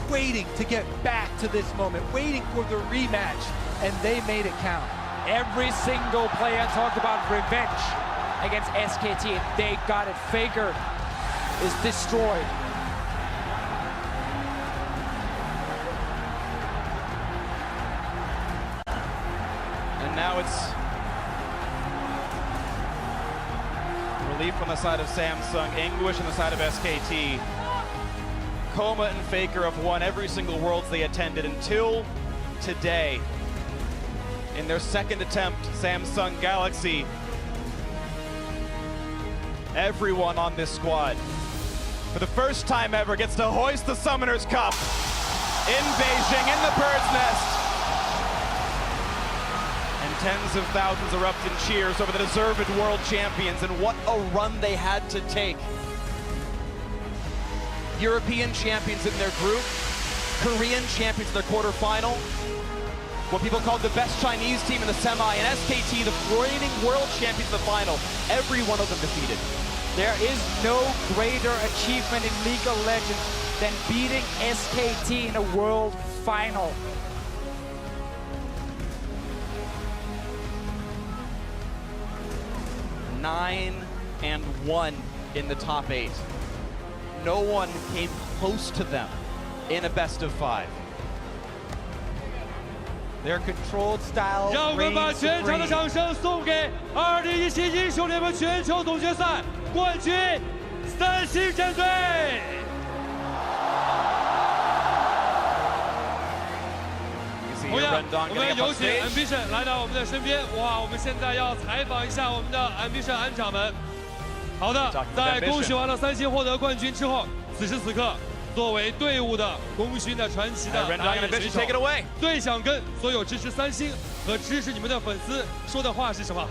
waiting to get back to this moment, waiting for the rematch, and they made it count. Every single player talked about revenge against SKT. They got it. Faker is destroyed. And now it's relief on the side of Samsung, anguish on the side of SKT. Coma and Faker have won every single Worlds they attended until today. In their second attempt, Samsung Galaxy, everyone on this squad, for the first time ever, gets to hoist the Summoners Cup in Beijing, in the Bird's Nest. And tens of thousands erupt in cheers over the deserved world champions, and what a run they had to take. European champions in their group, Korean champions in their quarterfinal, what people called the best Chinese team in the semi, and SKT, the reigning world champions in the final. Every one of them defeated. There is no greater achievement in League of Legends than beating SKT in a world final. Nine and 1 in the top 8. No one came close to them in a best of 5. Their controlled style 让我们把 reigns 全场的 supreme. 掌声送给2017英雄联盟全球总决赛冠军三星战队。同样，我们有请 Ambition 来到我们的身边。哇，我们现在要采访一下我们的 Ambition 安长们。好的，在恭喜完了三星获得冠军之后，此时此刻，作为队伍的功勋的传奇的打野选手，最想跟所有支持三星和支持你们的粉丝说的话是什么？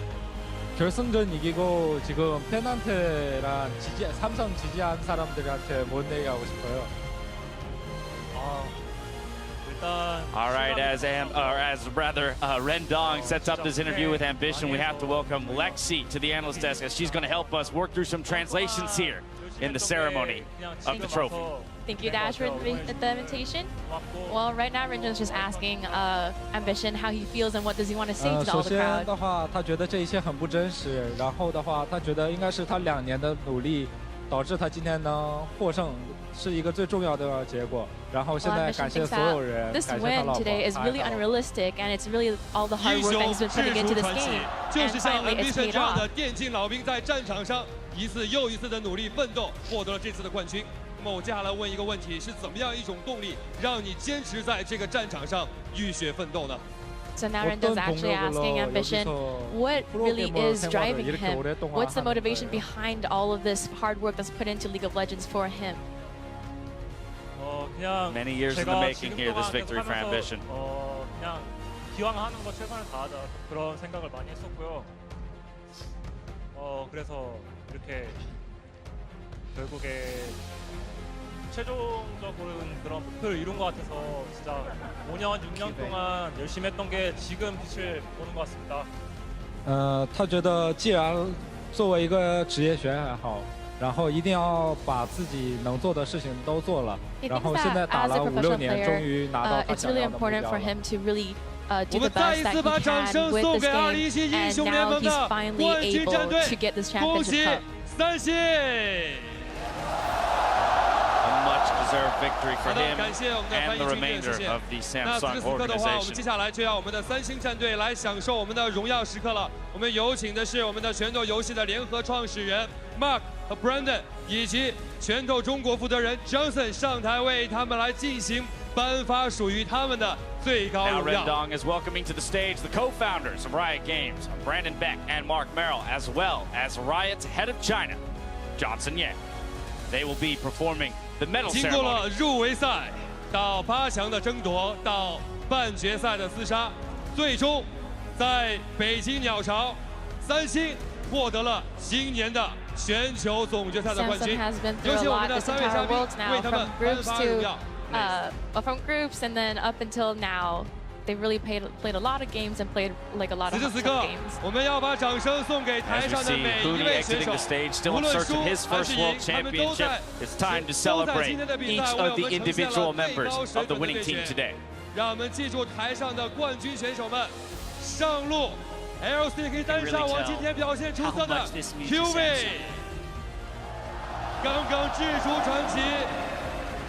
결승전 이기고 지금 팬한테랑 삼성 지지한 사람들한테 뭔 얘기하고 싶어요? All right, as Rendong sets up this interview with Ambition, we have to welcome Lexi to the analyst desk as she's going to help us work through some translations here in the ceremony of the trophy. Thank you, Dash, for the invitation. Well, right now, Rendong's just asking Ambition how he feels and what does he want to say to all the 首先 crowd. 的话，他觉得这一切很不真实。然后的话，他觉得应该是他2年的努力，导致他今天能获胜，是一个最重要的结果。然后现在感谢所有人， This 感谢他 win 老婆。 today is really unrealistic, and it's really all the hard 英 work 雄 that he's been 制 putting 出 into this 传奇 game, 就 and 是像 finally it's Ambition paid 这样 off. 的电竞老兵在战场上一次又一次的努力奋斗，获得了这次的冠军。那么我接下来问一个问题：是怎么样一种动力让你坚持在这个战场上浴血奋斗呢？ So now Rendong's actually asking Ambition, what really is driving him? What's the motivation behind all of this hard work that's put into League of Legends for him? Many years in the making here, this victory for Ambition. 그냥 기왕 하는 거 최선을 다하자 그런 생각을 많이 했었고요. 그래서 이렇게 결국에 최종적인 그런 목표를 이룬 것 같아서 진짜 5년, 6년 동안 열심히 했던 게 지금 빛을 보는 것 같습니다. 他觉得既然作为一个职业选手也好，然后一定要把自己能做的事情都做了。 He 然 thinks 后现在 that 打 as 了 a 5、6 professional 年，终于拿到 player, 他 it's 想 really 要的目 important 标 for 了。 him to really do 我 the 们再 best 一 that 次 he 把掌 can 声 with 送 this 给 game, 2017英 and 雄联 now 盟 he's 的 finally 冠军 able 战队 to get this 恭 championship 喜 cup. 三星！ A much-deserved victory for 好的， him 感谢我们的翻 and 译 the 军队，谢 remainder 谢 of the。那此 Samsung 时此刻的话，我们 organization. 接下来就要我们的三星战队来享受我们的荣耀时刻了。我们有请的是我们的拳头游戏的联合创始人 Mark 和 Brandon， 以及拳头中国负责人 Johnson 上台为他们来进行颁发属于他们的最高 Now 荣耀。 Rendong is welcoming to the stage the co-founders of Riot Games, Brandon Beck and Mark Merrill, as well as Riot's head of China, Johnson Yang. They will be performing the medal 经过了 ceremony. 入围赛到8强的争夺，到半决赛的厮杀，最终在北京鸟巢，三星获得了今年的全球总决赛的冠军。 Samsung has been 有 through a 请我们 lot 的 this 3位 entire 嘉宾 world 为 now, 他 from 们颁 groups 发荣 to 耀。 from groups and then up until now. They've really played a lot of games and played like a lot of tough games. 我们要把掌声送给台 As we 上的 see 每一 Hootie 位选 exiting 手 the stage, still 无 in 论 search 输 of his 还 first 是 world 赢，他们都 championship. 在 It's time to 都在 celebrate 今天的比 each 赛为 of 我 the 们呈现 individual 了最 members 高 of 水 the 准的 winning 对 team 决。 today. 让我们记住台上的冠军选手们，上路 LCK 单上王今天表现出色的 QV， 刚刚制出传奇。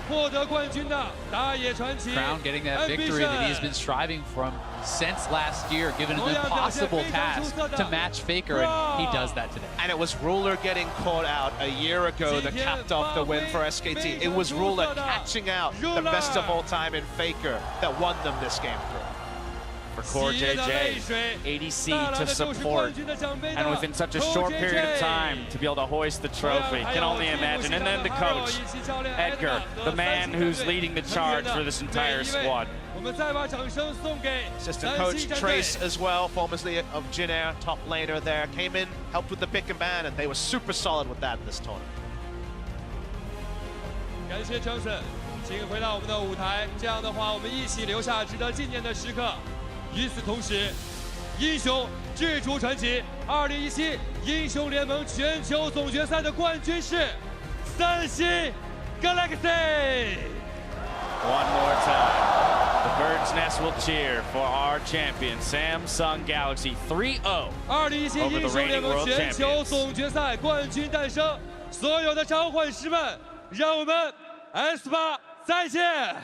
获得冠军的打野传奇 Crown getting that victory that he's been striving from since last year, given an impossible task to match Faker, and he does that today. And it was Ruler getting caught out a year ago that capped off the win for SKT. It was Ruler catching out the best of all time in Faker that won them this game through. For Core JJ, ADC to support, and within such a short period of time to be able to hoist the trophy, can only imagine. And then the coach, Edgar, the man who's leading the charge for this entire squad. Assistant coach Trace as well, formerly of Jin Air, top laner there, came in, helped with the pick and ban, and they were super solid with that in this tournament. 感谢Johnson，请回到我们的舞台。这样的话，我们一起留下值得纪念的时刻。 与此同时，英雄制出传奇2017英雄联盟全球总决赛的冠军是三星 Galaxy。 One more time, the Bird's Nest will cheer for our champion Samsung Galaxy 3-0 2017 over 英 the 雄联 reigning 盟 world 全球 champions. 总决赛冠军诞生，所有的召唤师们，让我们 Espor 再见。